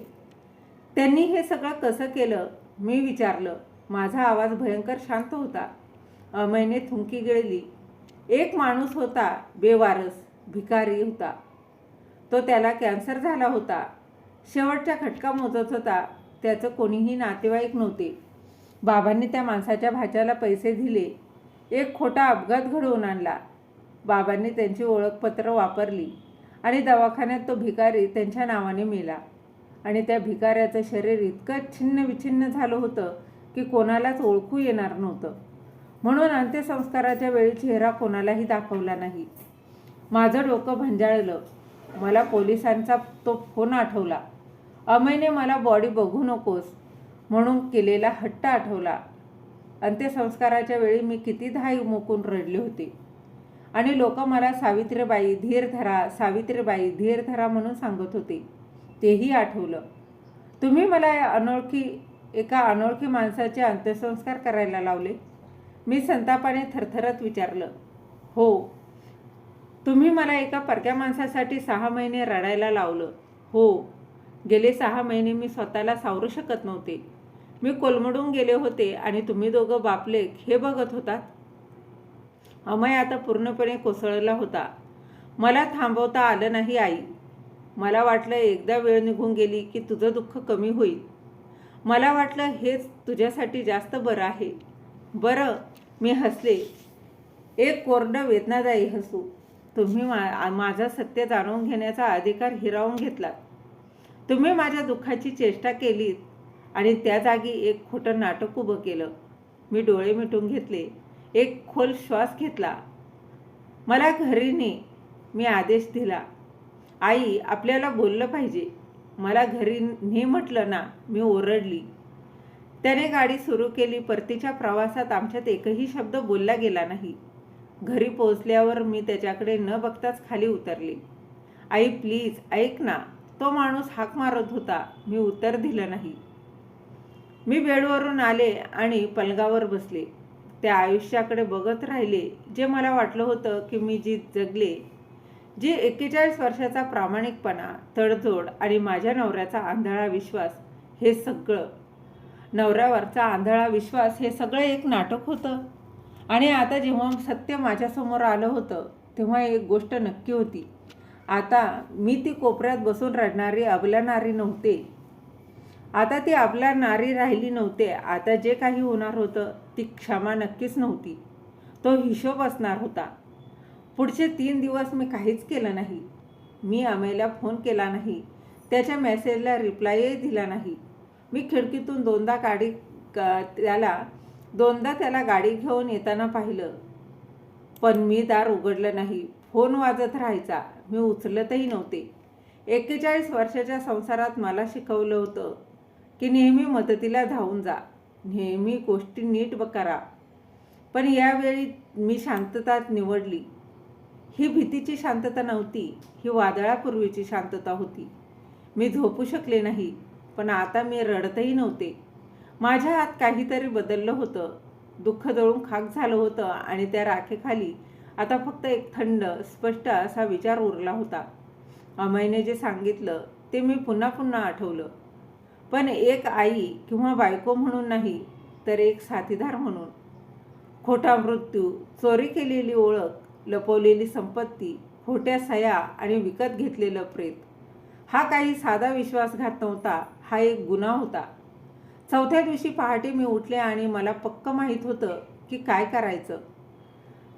त्यांनी हे सगळं कसं केलं, मी विचारलं. माझा आवाज भयंकर शांत होता. अमयने थुंकी गिळली. एक माणूस होता, बेवारस, भिकारी होता. तो त्याला कॅन्सर झाला होता. शेवटचा खटका मोजत होता. त्याचं कोणीही नातेवाईक नव्हते. बाबांनी त्या माणसाच्या भाच्याला पैसे दिले. एक खोटा अपघात घडवून आणला. बाबांनी त्यांची ओळखपत्र वापरली आणि दवाखान्यात तो भिकारी त्यांच्या नावाने मेला. आणि त्या भिकाऱ्याचं शरीर इतकं छिन्न विछिन्न झालं होतं की कोणालाच ओळखू येणार नव्हतं. म्हणून अंत्यसंस्काराच्या वेळी चेहरा कोणालाही दाखवला नाही. माझं डोकं भंजाळलं. मला पोलिसांचा तो फोन आठवला. अमयने मला बॉडी बघू नकोस म्हणून केलेला हट्ट आठवला. अंत्यसंस्काराच्या वेळी मी किती धाई मोकून रडले होते आणि लोक मला सावित्रीबाई धीर धरा, सावित्रीबाई धीर धरा म्हणून सांगत होते, तेही आठवलं. तुम्ही मला एका अनोळखी माणसाचे अंत्यसंस्कार करायला लावले? मी संतापाने थरथरत विचारलं. हो. तुम्ही मला एका परक्या माणसासाठी 6 महिने रडायला लावलं? हो. गेले 6 महिने मी स्वतःला सावरू शकत नव्हते. मी कोलमडून गेले होते आणि तुम्ही दोघं बापलेक हे बघत होतात. अमय आता पूर्णपणे कोसळला होता. मला थांबवता आलं नाही आई. मला वाटलं एकदा वेळ निघून गेली की तुझं दुःख कमी होईल. मला वाटलं हेच तुझ्यासाठी जास्त बरं आहे. बरं, मी हसले. एक कोरडं वेदनादायी हसू. तुम्ही माझं सत्य जाणून घेण्याचा अधिकार हिरावून घेतलात. तुम्ही माझ्या दुःखाची चेष्टा केलीत आणि त्या जागी एक खोटं नाटक उभं केलं. मी डोळे मिटून घेतले. एक खोल श्वास घेतला. मला घरी ने, मी आदेश दिला. आई, आपल्याला बोललं पाहिजे. मला घरी ने म्हटलं ना, मी ओरडली. त्याने गाडी सुरू केली. परतीच्या प्रवासात आमच्यात एकही शब्द बोलला गेला नाही. घरी पोहोचल्यावर मी त्याच्याकडे न बघताच खाली उतरले. आई प्लीज ऐक ना. तो माणूस हाक मारत होता. मी उत्तर दिलं नाही. मी बेडवरून आले आणि पलंगावर बसले. त्या आयुष्याकडे बघत राहिले जे मला वाटलं होतं की मी जी जगले, जी 41 वर्षाचा प्रामाणिकपणा, तडजोड आणि माझ्या नवऱ्याचा आंधळा विश्वास, हे सगळं, नवऱ्यावरचा आंधळा विश्वास, हे सगळं एक नाटक होतं. आणि आता जेव्हा सत्य माझ्यासमोर आलं होतं तेव्हा एक गोष्ट नक्की होती. आता मी ती कोपऱ्यात बसून रडणारी अबला नारी नव्हते. आता ती अबला नारी राहिली नव्हते. आता जे काही होणार होतं ती क्षमा नक्कीच नव्हती. तो हिशोब असणार होता. पुढचे 3 दिवस मी काहीच केलं नाही. मी अमयला फोन केला नाही. त्याच्या मेसेजला रिप्लायही दिला नाही. मी खिडकीतून दोनदा त्याला गाडी घेऊन येताना पाहिलं, पण मी दार उघडलं नाही. फोन वाजत राहायचा. मी उचलतही नव्हते. 41 वर्षाच्या संसारात मला शिकवलं होतं की नेहमी मदतीला धावून जा, नेहमी गोष्टी नीट करा. पण यावेळी मी शांतता निवडली. ही भीतीची शांतता नव्हती, ही वादळापूर्वीची शांतता होती. मी झोपू शकले नाही, पण आता मी रडतही नव्हते. माझ्या आत काहीतरी बदललं होतं. दुःख जळून खाक झालं होतं आणि त्या राखेखाली आता फक्त एक थंड, स्पष्ट असा विचार उरला होता. अमयने जे सांगितलं ते मी पुन्हा पुन्हा आठवलं. पण एक आई किंवा बायको म्हणून नाही, तर एक साथीदार म्हणून. खोटा मृत्यू, चोरी केलेली ओळख, लपवलेली संपत्ती, खोट्या सया आणि विकत घेतलेलं प्रेत, हा काही साधा विश्वासघात नव्हता. हा एक गुन्हा होता. 4थ्या दिवशी पहाटे मी उठले आणि मला पक्क माहीत होतं की काय करायचं.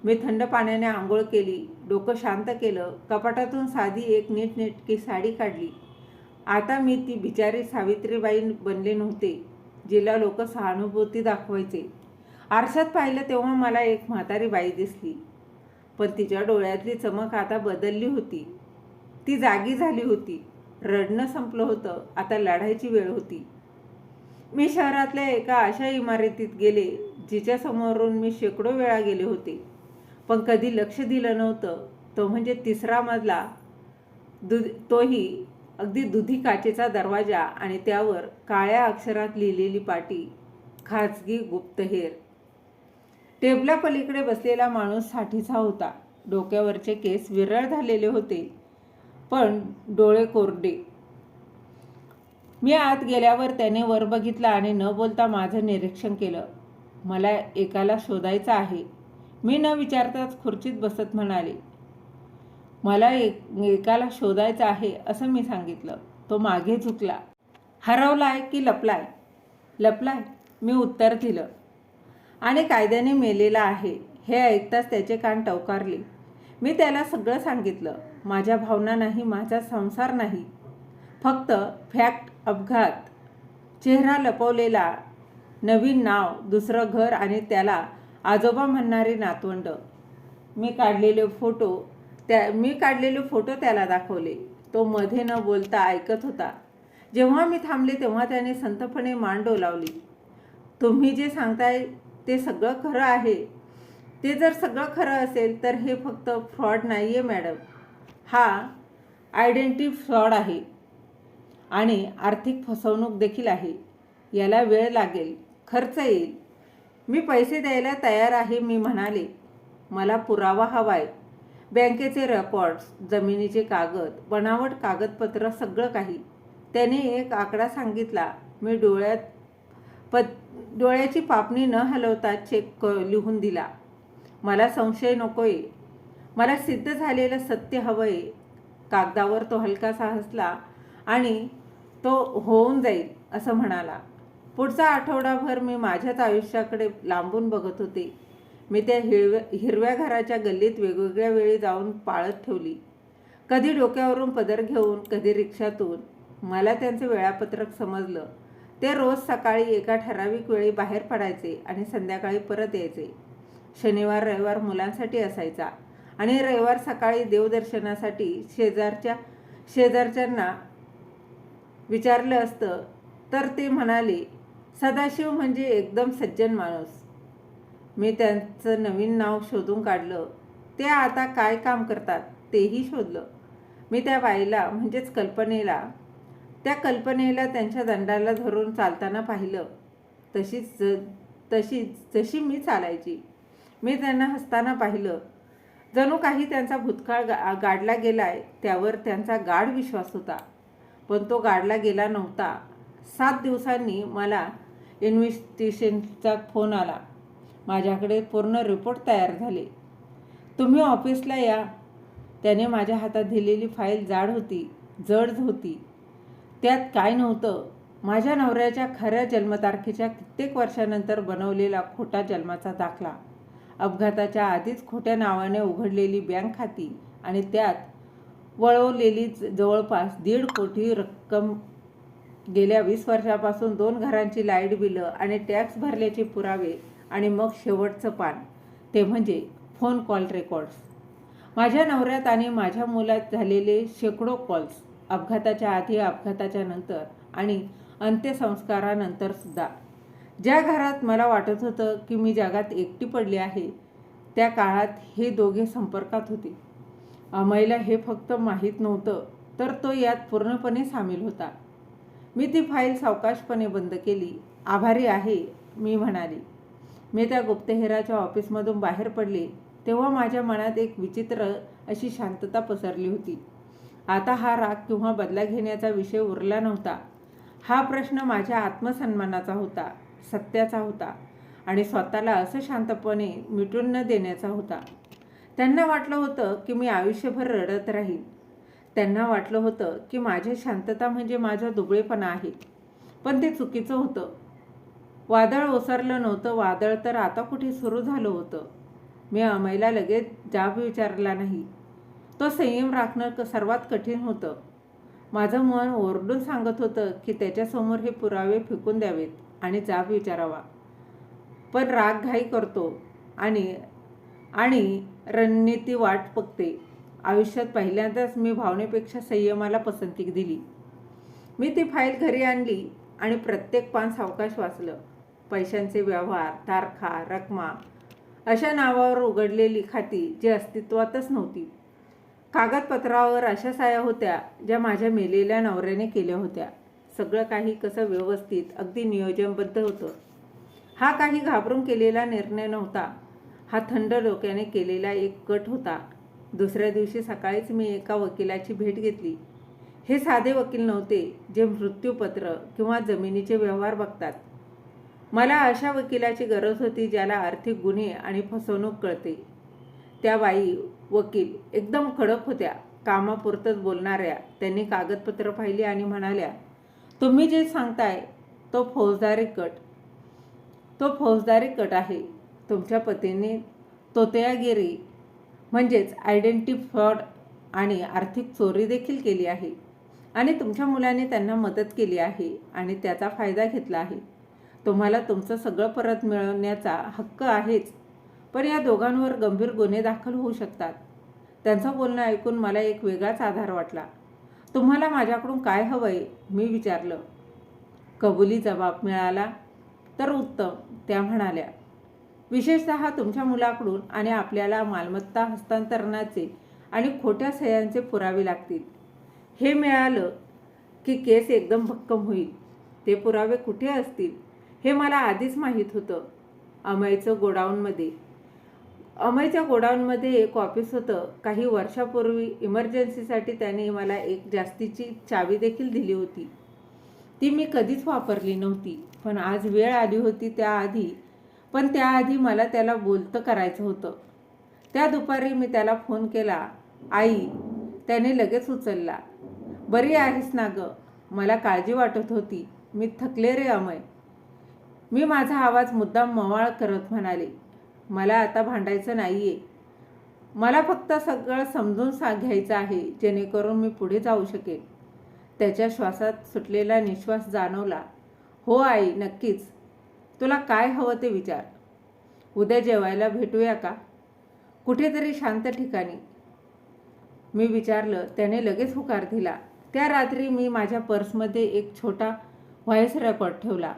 मी थंड पाण्याने आंघोळ केली, डोकं शांत केलं, कपाटातून साधी एक नीटनेटकी साडी काढली. आता मी ती बिचारी सावित्रीबाई बनले नव्हते, जिला लोक सहानुभूती दाखवायचे. आरशात पाहिलं तेव्हा मला एक म्हातारी बाई दिसली, पण तिच्या डोळ्यातली चमक आता बदलली होती. ती जागी झाली होती. रडणं संपलं होतं. आता लढायची वेळ होती. मी शहरातल्या एका अशा इमारतीत गेले जिच्या समोरून मी शेकडो वेळा गेले होते, पण कधी लक्ष दिलं नव्हतं, तो म्हणजे 3रा मजला, तोही अगदी दुधी काचेचा दरवाजा आणि त्यावर काळ्या अक्षरात लिहिलेली पाटी, खाजगी गुप्तहेर. टेबलापलीकडे बसलेला माणूस 60चा होता. डोक्यावरचे केस विरळ झालेले होते, पण डोळे कोरडे. मी आत गेल्यावर त्याने वर बघितला आणि न बोलता माझं निरीक्षण केलं. मला एकाला शोधायचं आहे, मी न विचारताच खुर्चीत बसत म्हणाले. मला एकाला शोधायचं आहे असं मी सांगितलं. तो मागे झुकला. हरवलाय की लपलाय? लपलाय, मी उत्तर दिलं. आणि कायद्याने मेलेला आहे. हे ऐकताच त्याचे कान टवकारले. मी त्याला सगळं सांगितलं. माझ्या भावना नाही, माझा संसार नाही, फक्त फॅक्ट, अपघात, चेहरा लपवलेला, नवीन नाव, दुसरं घर आणि त्याला आजोबा म्हणणारी नातवंड. मी काढलेले फोटो त्याला दाखवले. तो मध्ये न बोलता ऐकत होता. जेव्हा मी थांबले तेव्हा त्याने संतपणे मान डोलावली. तुम्ही जे सांगताय ते सगळं खरं आहे. ते जर सगळं खरं असेल तर हे फक्त फ्रॉड नाही आहे मॅडम, हा आयडेंटिटी फ्रॉड आहे आणि आर्थिक फसवणूक देखील आहे. याला वेळ लागेल, खर्च येईल. मी पैसे द्यायला तयार आहे, मी म्हणाले. मला पुरावा हवाय, बँकेचे रेकॉर्ड्स, जमिनीचे कागद, बनावट कागदपत्र, सगळं काही. त्याने एक आकडा सांगितला. मी डोळ्याची पापणी न हलवता चेक लिहून दिला. मला संशय नकोय, मला सिद्ध झालेलं सत्य हवंय. कागदावर तो हलकासा हसला आणि तो होऊन जाईल असं म्हणाला. पुढचा आठवडाभर मी माझ्याच आयुष्याकडे लांबून बघत होते. मी त्या हिरव्या घराच्या गल्लीत वेगवेगळ्या वेळी जाऊन पाळत ठेवली. कधी डोक्यावरून पदर घेऊन, कधी रिक्षातून. मला त्यांचं वेळापत्रक समजलं. ते रोज सकाळी एका ठराविक वेळी बाहेर पडायचे आणि संध्याकाळी परत यायचे. शनिवार रविवार मुलांसाठी असायचा आणि रविवार सकाळी देवदर्शनासाठी शेजारच्यांना विचारलं असतं तर ते म्हणाले, सदाशिव म्हणजे एकदम सज्जन माणूस. मी त्यांचं नवीन नाव शोधून काढलं. ते आता काय काम करतात तेही शोधलं. मी त्या बाईला म्हणजेच त्या कल्पनेला त्यांच्या दंडाला धरून चालताना पाहिलं. जशी मी चालायची. मी त्यांना हसताना पाहिलं. जणू काही त्यांचा भूतकाळ गाडला गेलाय त्यावर त्यांचा गाढ विश्वास होता. पण तो गाडला गेला नव्हता. 7 दिवसांनी मला इन्व्हेस्टिगेशनचा फोन आला. माझ्याकडे पूर्ण रिपोर्ट तयार झाले. तुम्ही ऑफिसला या. त्याने माझ्या हातात दिलेली फाईल जड होती. त्यात काय नव्हतं. माझ्या नवऱ्याच्या खऱ्या जन्मतारखेच्या कित्येक वर्षानंतर बनवलेला खोटा जन्माचा दाखला, अपघाताच्या आधीच खोट्या नावाने उघडलेली बँक खाती आणि त्यात वळवलेली जवळपास 1.5 कोटी रक्कम, गेल्या 20 वर्षापासून 2 घरांची लाईट बिलं आणि टॅक्स भरल्याचे पुरावे आणि मग शेवटचं पान, ते म्हणजे फोन कॉल रेकॉर्ड्स. माझ्या नवऱ्यात आणि माझ्या मुलात झालेले शेकडो कॉल्स, अपघाताच्या आधी, अपघाताच्या नंतर आणि अंत्यसंस्कारानंतर सुद्धा. ज्या घरात मला वाटत होतं की मी जगात एकटी पडली आहे, त्या काळात हे दोघे संपर्कात होते. अमयला हे फक्त माहीत नव्हतं, तर तो यात पूर्णपणे सामील होता. मी ती फाईल सावकाशपणे बंद केली. आभारी आहे, मी म्हणाली. मी त्या गुप्तहेराच्या ऑफिसमधून बाहेर पडले तेव्हा माझ्या मनात एक विचित्र अशी शांतता पसरली होती. आता हा राग किंवा बदला घेण्याचा विषय उरला नव्हता. हा प्रश्न माझ्या आत्मसन्मानाचा होता, सत्याचा होता आणि स्वतःला असं शांतपणे मिटून न देण्याचा होता. त्यांना वाटलं होतं की मी आयुष्यभर रडत राहीन. त्यांना वाटलं होतं की माझी शांतता म्हणजे माझा दुबळेपणा आहे. पण ते चुकीचं होतं. वादळ ओसरलं नव्हतं. वादळ तर आता कुठे सुरू झालं होतं. मी अमयला लगेच जाब विचारला नाही. तो संयम राखणं सर्वात कठीण होतं. माझं मन ओरडून सांगत होतं की त्याच्यासमोर हे पुरावे फेकून द्यावेत आणि जाब विचारावा. पण राग घाई करतो आणि रणनीती वाट बघते. आयुष्यात पहिल्यांदाच मी भावनेपेक्षा संयमाला पसंती दिली. मी ती फाईल घरी आणली आणि प्रत्येक पान सावकाश वाचलं. पैशांचे व्यवहार, तारखा, रकमा अशा नावावर उघडलेली खाती जी अस्तित्वातच नव्हती. कागदपत्रावर अशा सह्या होत्या ज्या माझ्या मेलेल्या नवऱ्याने केल्या होत्या. सगळं काही कसं व्यवस्थित, अगदी नियोजनबद्ध होतं. हा काही घाबरून केलेला निर्णय नव्हता. हा थंड डोक्याने केलेला एक कट होता. दुसऱ्या दिवशी सकाळीच मी एका वकिलाची भेट घेतली. हे साधे वकील नव्हते जे मृत्यूपत्र किंवा जमिनीचे व्यवहार बघतात. मला अशा वकिलाची गरज होती ज्याला आर्थिक गुन्हे आणि फसवणूक कळते. त्या बाई वकील एकदम कडक होत्या, कामापुरतंच बोलणाऱ्या. त्यांनी कागदपत्र पाहिली आणि म्हणाल्या, तुम्ही जे सांगताय तो फौजदारी कट आहे. तुमच्या पतीने तोतयागिरी म्हणजेच आयडेंटिटी फ्रॉड आणि आर्थिक चोरी देखील केली आहे आणि तुमच्या मुलाने त्यांना मदत केली आहे आणि त्याचा फायदा घेतला आहे. तुम्हाला तुमचं सगळं परत मिळवण्याचा हक्क आहेच, पण या दोघांवर गंभीर गुन्हे दाखल होऊ शकतात. त्यांचं बोलणं ऐकून मला एक वेगळाच आधार वाटला. तुम्हाला माझ्याकडून काय हवंय? मी विचारलं. कबुली जबाब मिळाला तर उत्तम, त्या म्हणाल्या. विशेषतः तुमच्या मुलाकडून आणि आपल्याला मालमत्ता हस्तांतरणाचे आणि खोट्या सह्यांचे पुरावे लागतील. हे मिळालं की केस एकदम भक्कम होईल. ते पुरावे कुठे असतील हे मला आधीच माहीत होतं. अमयच्या गोडाऊनमध्ये एक ऑफिस होतं. काही वर्षापूर्वी इमर्जन्सीसाठी त्याने मला एक जास्तीची चावी देखील दिली होती. ती मी कधीच वापरली नव्हती, पण आज वेळ आली होती. त्याआधी मला त्याला बोलतं करायचं होतं. त्या दुपारी मी त्याला फोन केला. आई, त्याने लगेच उचलला. बरी आहेस ना गं? मला काळजी वाटत होती. मी थकले रे अमय. मी माझा आवाज मुद्दाम मवाळ करत म्हणाले. मला आता भांडायचं नाहीये. मला फक्त सगळं समजून घ्यायचं आहे जेणेकरून मी पुढे जाऊ शकेन. त्याच्या श्वासात सुटलेला निश्वास जाणवला. हो आई, नक्कीच. तुला काय हवं ते विचार. उद्या जेवायला भेटूया का? कुठेतरी शांत ठिकाणी, मी विचारलं. त्याने लगेच होकार दिला. त्या रात्री मी माझ्या पर्समध्ये एक छोटा व्हॉइस रेकॉर्ड ठेवला.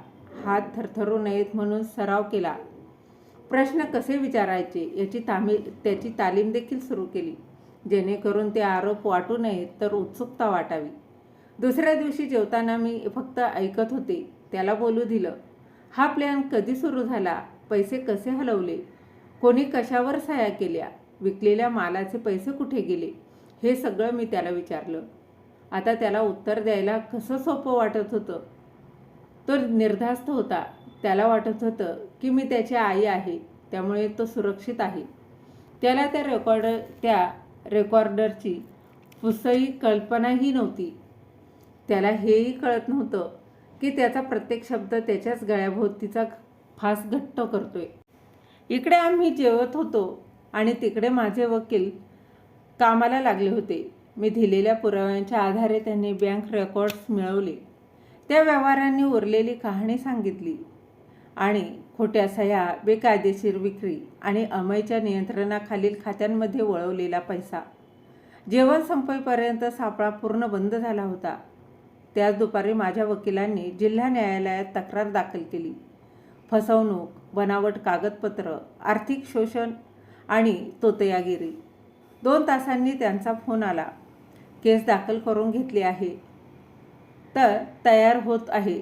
हात थरथरू नयेत म्हणून सराव केला. प्रश्न कसे विचारायचे त्याची तालीम देखील सुरू केली, जेणेकरून ते आरोप वाटू नयेत तर उत्सुकता वाटावी. दुसऱ्या दिवशी जेवताना मी फक्त ऐकत होते. त्याला बोलू दिलं. हा प्लॅन कधी सुरू झाला? पैसे कसे हलवले? कोणी कशावर सह्या केल्या? विकलेल्या मालाचे पैसे कुठे गेले? हे सगळं मी त्याला विचारलं. आता त्याला उत्तर द्यायला कसं सोपं वाटत होतं. तो निर्धास्त होता. त्याला वाटत होतं की मी त्याची आई आहे, त्यामुळे तो सुरक्षित आहे. त्याला त्या रेकॉर्डरची पुसई कल्पनाही नव्हती. त्याला हेही कळत नव्हतं की त्याचा प्रत्येक शब्द त्याच्याच गळ्याभोवतीचा फास घट्ट करतोय. इकडे आम्ही जेवत होतो आणि तिकडे माझे वकील कामाला लागले होते. मी दिलेल्या पुराव्यांच्या आधारे त्यांनी बँक रेकॉर्ड्स मिळवले. त्या व्यवहारांनी उरलेली कहाणी सांगितली आणि खोट्या सह्या, बेकायदेशीर विक्री आणि अमयच्या नियंत्रणाखालील खात्यांमध्ये वळवलेला पैसा. जेवण संपेपर्यंत सापळा पूर्ण बंद झाला होता. त्याच दुपारी माझ्या वकिलांनी जिल्हा न्यायालयात तक्रार दाखल केली. फसवणूक, बनावट कागदपत्र, आर्थिक शोषण आणि तोतयागिरी. 2 तासांनी त्यांचा फोन आला. केस दाखल करून घेतली आहे, तर तयार होत आहे.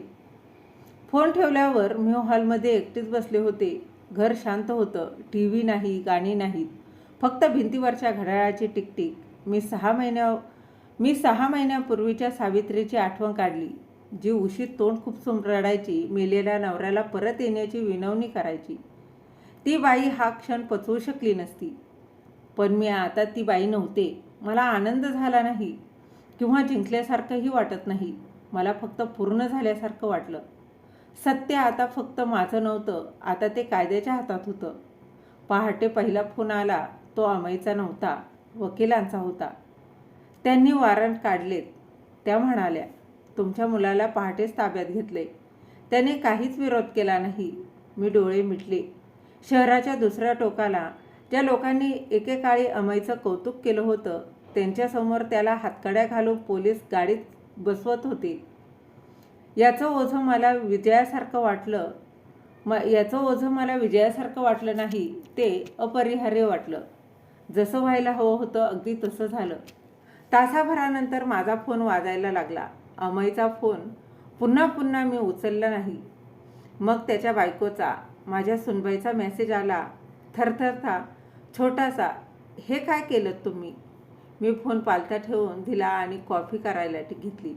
फोन ठेवल्यावर मी हॉलमध्ये एकटीच बसले होते. घर शांत होतं. TV नाही, गाणी नाहीत, फक्त भिंतीवरच्या घड्याळाची टिकटिक. मी 6 महिन्यापूर्वीच्या सावित्रीची आठवण काढली, जी उशीत तोंड खुपसून रडायची, मेलेल्या नवऱ्याला परत येण्याची विनवणी करायची. ती बाई हा क्षण पचवू शकली नसती. पण मी आता ती बाई नव्हते. मला आनंद झाला नाही किंवा जिंकल्यासारखंही वाटत नाही. मला फक्त पूर्ण झाल्यासारखं वाटलं. सत्य आता फक्त माझं नव्हतं, आता ते कायद्याच्या हातात होतं. पहाटे पहिला फोन आला. तो अमयचा नव्हता, वकिलांचा होता. त्यांनी वॉरंट काढलेत. त्या म्हणाल्या, तुमच्या मुलाला पहाटेच ताब्यात घेतले. त्याने काहीच विरोध केला नाही. मी डोळे मिटले. शहराच्या दुसऱ्या टोकाला ज्या लोकांनी एकेकाळी अमयचं कौतुक केलं होतं, त्यांच्यासमोर त्याला हातकड्या घालून पोलीस गाडीत बसवत होते. याचं ओझं मला विजयासारखं वाटलं. याचं ओझं मला विजयासारखं वाटलं नाही, ते अपरिहार्य वाटलं. जसं व्हायला हवं होतं अगदी तसं झालं. तासाभरानंतर माझा फोन वाजायला लागला. अमयचा फोन पुन्हा पुन्हा मी उचलला नाही. मग त्याच्या बायकोचा, माझ्या सुनबाईचा मेसेज आला, थरथरता, छोटासा, हे काय केलं तुम्ही? मी फोन पालथा ठेवून दिला आणि कॉफी करायला घेतली.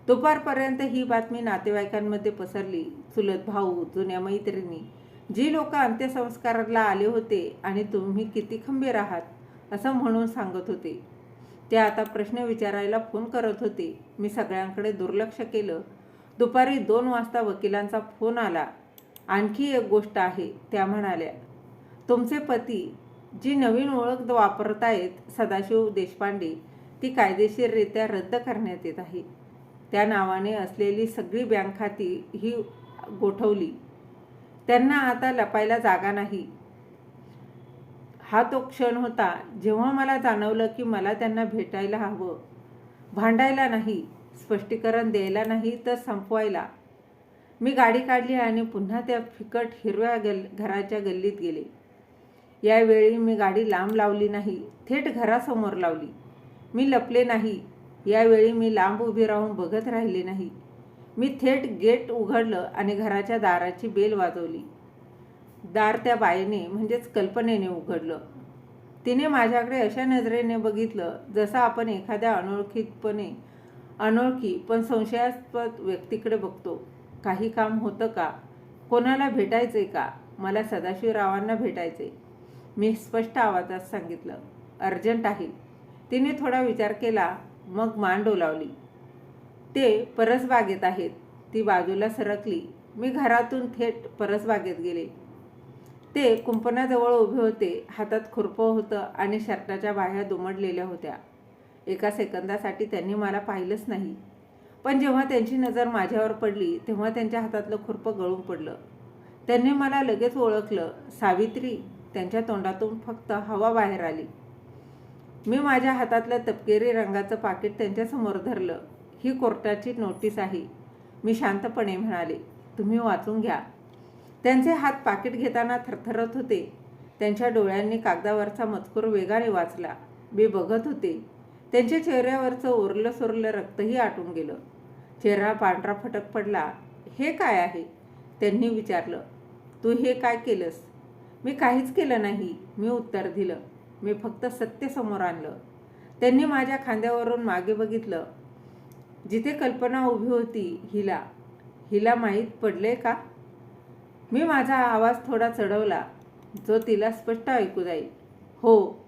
दुपारपर्यंत ही बातमी नातेवाईकांमध्ये पसरली. चुलत भाऊ, जुन्या मैत्रिणी, जी लोक अंत्यसंस्काराला आले होते आणि तुम्ही किती खंबीर आहात असं म्हणून सांगत होते, ते आता प्रश्न विचारायला फोन करत होते. मी सगळ्यांकडे दुर्लक्ष केलं. दुपारी 2 वाजता वकिलांचा फोन आला. आणखी एक गोष्ट आहे, त्या म्हणाल्या, तुमचे पती जी नवीन ओळख वापरतायत सदाशिव देशपांडे, ती कायदेशीररित्या रद्द करण्यात येत आहे. त्या नावाने असलेली सगळी बँक खाती ही गोठवली. त्यांना आता लपायला जागा नाही. हा तो क्षण होता जेव्हा मला जाणवलं की मला त्यांना भेटायला हवं, भांडायला नाही, स्पष्टीकरण द्यायला नाही, तर संपवायला. मी गाडी काढली आणि पुन्हा त्या फिकट हिरव्या घराच्या गल्लीत गेले. यावेळी मी गाडी लांब लावली नाही, थेट घरासमोर लावली. मी लपले नाही. यावेळी मी लांब उभी राहून बघत राहिले नाही. मी थेट गेट उघडलं आणि घराच्या दाराची बेल वाजवली. दार त्या बाईने म्हणजेच कल्पनेने उघडलं. तिने माझ्याकडे अशा नजरेने बघितलं जसं आपण एखाद्या अनोळखी पण संशयास्पद व्यक्तीकडे बघतो. काही काम होतं का? कोणाला भेटायचे का? मला सदाशिवरावांना भेटायचे. मी स्पष्ट आवाजात सांगितलं. अर्जंट आहे. तिने थोडा विचार केला, मग मान डोलावली. ते परसबागेत आहेत. ती बाजूला सरकली. मी घरातून थेट परसबागेत गेले. ते कुंपणाजवळ उभे होते. हातात खुरपं होतं आणि शर्टाच्या बाह्या दुमडलेल्या होत्या. एका सेकंदासाठी त्यांनी मला पाहिलंच नाही, पण जेव्हा त्यांची नजर माझ्यावर पडली तेव्हा त्यांच्या हातातलं खुरपं गळून पडलं. त्यांनी मला लगेच ओळखलं. सावित्री. त्यांच्या तोंडातून फक्त हवा बाहेर आली. मी माझ्या हातातलं तपकिरी रंगाचं पाकिट त्यांच्यासमोर धरलं. ही कोर्टाची नोटीस आहे, मी शांतपणे म्हणाले. तुम्ही वाचून घ्या. त्यांचे हात पाकिट घेताना थरथरत होते. त्यांच्या डोळ्यांनी कागदावरचा मजकूर वेगाने वाचला. मी बघत होते. त्यांच्या चेहऱ्यावरचं उरलं सुरलं रक्तही आटून गेलं. चेहरा पांढरा फटक पडला. हे काय आहे? त्यांनी विचारलं. तू हे काय केलंस? मी काहीच केलं नाही, मी उत्तर दिलं. मी फक्त सत्य समोर आणलं. त्यांनी माझ्या खांद्यावरून मागे बघितलं. जिथे कल्पना उभी होती, हिला माहीत पडले का? मी माझा आवाज थोडा चढवला, जो तिला स्पष्ट ऐकू जाईल. हो,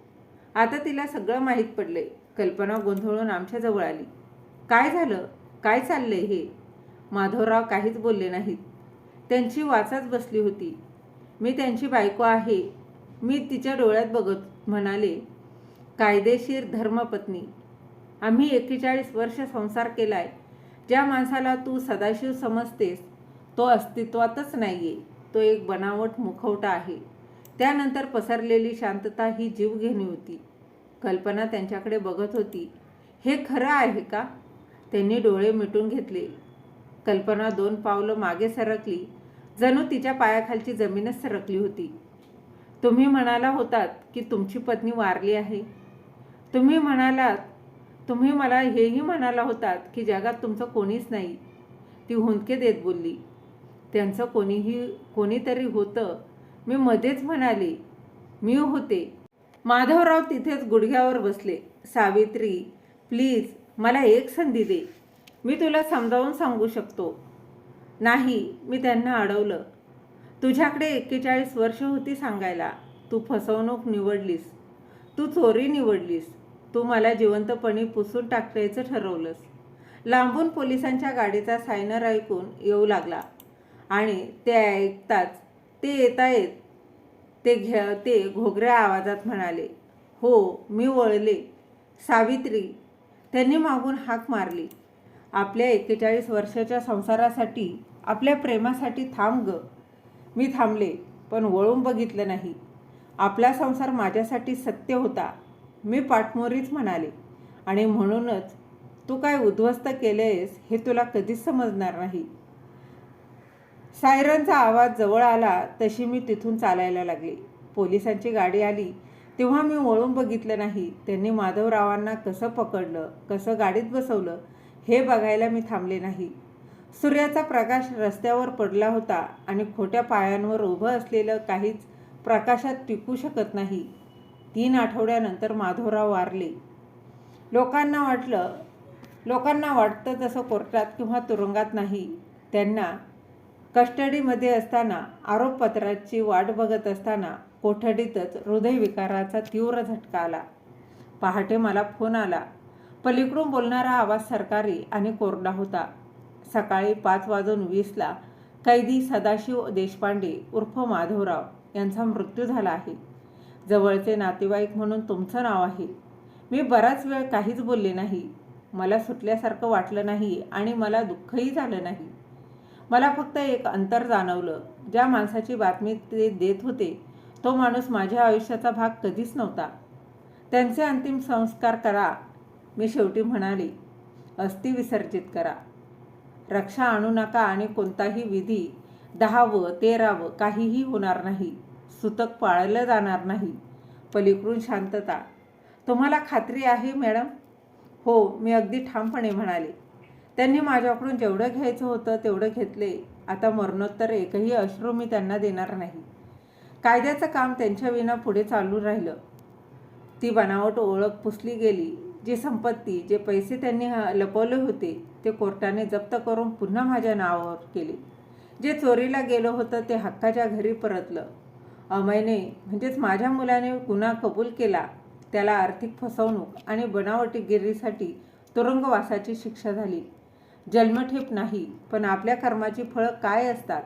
आता तिला सगळं माहीत पडले. कल्पना गोंधळून आमच्याजवळ आली. काय झालं? काय चाललंय हे? माधवराव काहीच बोलले नाहीत. त्यांची वाचाच बसली होती. मी त्यांची बायको आहे. मी तिच्या डोळ्यात बघत म्हणाले, कायदेशीर धर्मपत्नी. आम्ही 41 वर्ष संसार केलाय. ज्या माणसाला तू सदाशिव समजतेस तो अस्तित्वातच नाहीये. तो एक बनावट मुखवटा आहे. त्यानंतर पसरलेली शांतता ही जीवघेणी होती. कल्पना त्यांच्याकडे बघत होती. हे खरं आहे का? त्यांनी डोळे मिटून घेतले. कल्पना 2 पावलं मागे सरकली. जणू तिच्या पायाखालची जमीनच सरकली होती. तुम्ही म्हणाला होतात की तुमची पत्नी वारली आहे. तुम्ही मला हेही म्हणाला होतात की जगात तुमचं कोणीच नाही. ती हुंदके देत बोलली. त्यांचं कोणीतरी होतं. मी मध्येच म्हणाले, मी होते. माधवराव तिथेच गुडघ्यावर बसले. सावित्री, प्लीज मला एक संधी दे. मी तुला समजावून सांगू शकतो. नाही, मी त्यांना अडवलं. तुझ्याकडे 41 वर्ष होती सांगायला. तू फसवणूक निवडलीस. तू चोरी निवडलीस. तू मला जिवंतपणी पुसून टाकायचं ठरवलंस. लांबून पोलिसांच्या गाडीचा सायनर ऐकून येऊ लागला आणि ते ऐकताच ते येतायत. ते घोगऱ्या आवाजात म्हणाले, हो. मी वळले. सावित्री. त्यांनी मागून हाक मारली. आपल्या 41 वर्षाच्या संसारासाठी, आपल्या प्रेमासाठी थांब ग. मी थांबले, पण वळून बघितलं नाही. आपला संसार माझ्यासाठी सत्य होता. मी पाठमोरीच म्हणाले. आणि म्हणूनच तू काय उद्ध्वस्त केलेस हे तुला कधीच समजणार नाही. सायरनचा आवाज जवळ आला तशी मी तिथून चालायला लागले. पोलिसांची गाडी आली तेव्हा मी वळून बघितलं नाही. त्यांनी माधवरावांना कसं पकडलं, कसं गाडीत बसवलं हे बघायला मी थांबले नाही. सूर्याचा प्रकाश रस्त्यावर पडला होता आणि खोट्या पायांवर उभं असलेलं काहीच प्रकाशात टिकू शकत नाही. 3 आठवड्यानंतर माधवराव वारले. लोकांना वाटतं तसं कोर्टात किंवा तुरुंगात नाही. त्यांना कस्टडीमध्ये असताना, आरोपपत्राची वाट बघत असताना कोठडीतच हृदयविकाराचा तीव्र झटका आला. पहाटे मला फोन आला. पलीकडून बोलणारा आवाज सरकारी आणि कोरडा होता. सकाळी 5:20 कैदी सदाशिव देशपांडे उर्फ माधवराव यांचा मृत्यू झाला आहे. जवळचे नातेवाईक म्हणून तुमचं नाव आहे. मी बराच वेळ काहीच बोलले नाही. मला सुटल्यासारखं वाटलं नाही आणि मला दुःखही झालं नाही. मला फक्त एक अंतर जाणवलं. ज्या माणसाची बातमी ते देत होते तो माणूस माझ्या आयुष्याचा भाग कधीच नव्हता. त्यांचे अंतिम संस्कार करा, मी शेवटी म्हणाले. अस्थी विसर्जित करा. रक्षा आणू नका आणि कोणताही विधी 10व 13व काहीही होणार नाही. सूतक पाळलं जाणार नाही. पलीकडून शांतता. तुम्हाला खात्री आहे मॅडम? हो, मी अगदी ठामपणे म्हणाले. त्यांनी माझ्याकडून जेवढं घ्यायचं होतं तेवढं घेतले. आता मरणोत्तर एकही अश्रू मी त्यांना देणार नाही. कायद्याचं काम त्यांच्याविना पुढे चालू राहिलं. ती बनावट ओळख पुसली गेली. जी संपत्ती, जे पैसे त्यांनी लपवले होते ते कोर्टाने जप्त करून पुन्हा माझ्या नावावर केले. जे चोरीला गेलं होतं ते हक्काच्या घरी परतलं. अमयने म्हणजेच माझ्या मुलाने गुन्हा कबूल केला. त्याला आर्थिक फसवणूक आणि बनावटीगिरीसाठी तुरुंगवासाची शिक्षा झाली. जन्मठेप नाही, पण आपल्या कर्माची फळं काय असतात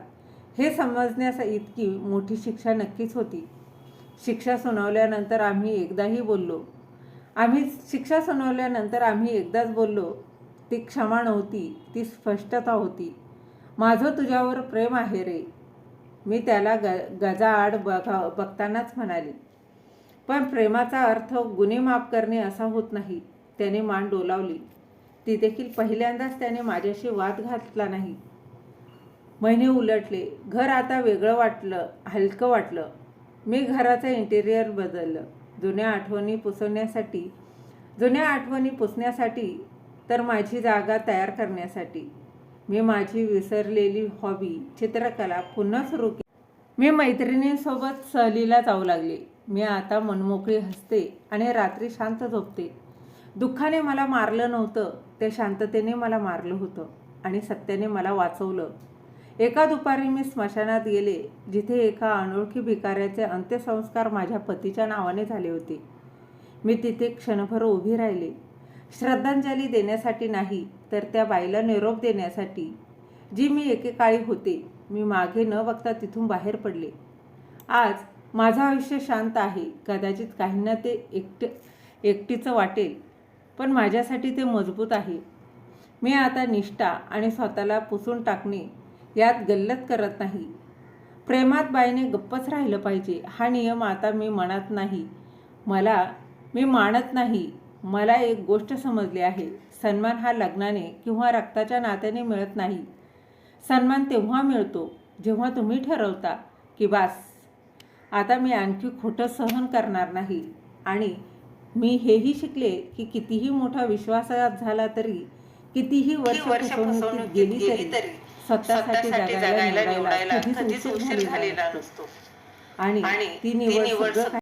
हे समजण्यास इतकी मोठी शिक्षा नक्कीच होती. शिक्षा सुनावल्यानंतर आम्ही एकदाच बोललो. ती क्षमा नव्हती, ती स्पष्टता होती. माझं तुझ्यावर प्रेम आहे रे, मी त्याला गजाआड बघतानाच म्हणाले. पण प्रेमाचा अर्थ गुन्हे माफ करणे असा होत नाही. त्याने मान डोलावली. ती देखील पहिल्यांदाच त्याने माझ्याशी वाद घातला नाही. महिने उलटले. घर आता वेगळं वाटलं, हलकं वाटलं. मी घराचं इंटेरियर बदललं. जुन्या आठवणी पुसण्यासाठी तर माझी जागा तयार करण्यासाठी. मी माझी विसरलेली हॉबी चित्रकला पुन्हा सुरू केली. मी मैत्रिणींसोबत सहलीला जाऊ लागले. मी आता मनमोकळी हसते आणि रात्री शांत झोपते. दुःखाने मला मारलं नव्हतं, त्या शांततेने मला मारलं होतं आणि सत्याने मला वाचवलं. एका दुपारी मी स्मशानात गेले, जिथे एका अनोळखी भिकाऱ्याचे अंत्यसंस्कार माझ्या पतीच्या नावाने झाले होते. मी तिथे क्षणभर उभी राहिले. श्रद्धांजली देण्यासाठी नाही, तर त्या बाईला निरोप देण्यासाठी, जी मी एकेकाळी होते. मी मागे न बघता तिथून बाहेर पडले. आज माझं आयुष्य शांत आहे. कदाचित काहींना ते एकटीचं वाटेल, पण माझ्यासाठी ते मजबूत आहे. मी आता निष्ठा आणि स्वतःला पुसून टाकणे यात गल्लत करत नाही. प्रेमात बाईने गप्पच राहिलं पाहिजे हा नियम आता मी मानत नाही. मला एक गोष्ट समजली आहे. सन्मान हा लग्नाने किंवा रक्ताच्या नात्याने मिळत नाही. सन्मान तेव्हा मिळतो जेव्हा तुम्ही ठरवता की बास, आता मी आणखी खोटं सहन करणार नाही. आणि मी हेही शिकले की कितीही मोठा विश्वासघात झाला तरी, कितीही वर्ष फसवणुकीत गेली तरी स्वतःसाठी जगायला निवडायला कधीच उशीर झालेला नसतो. आणि ती निवड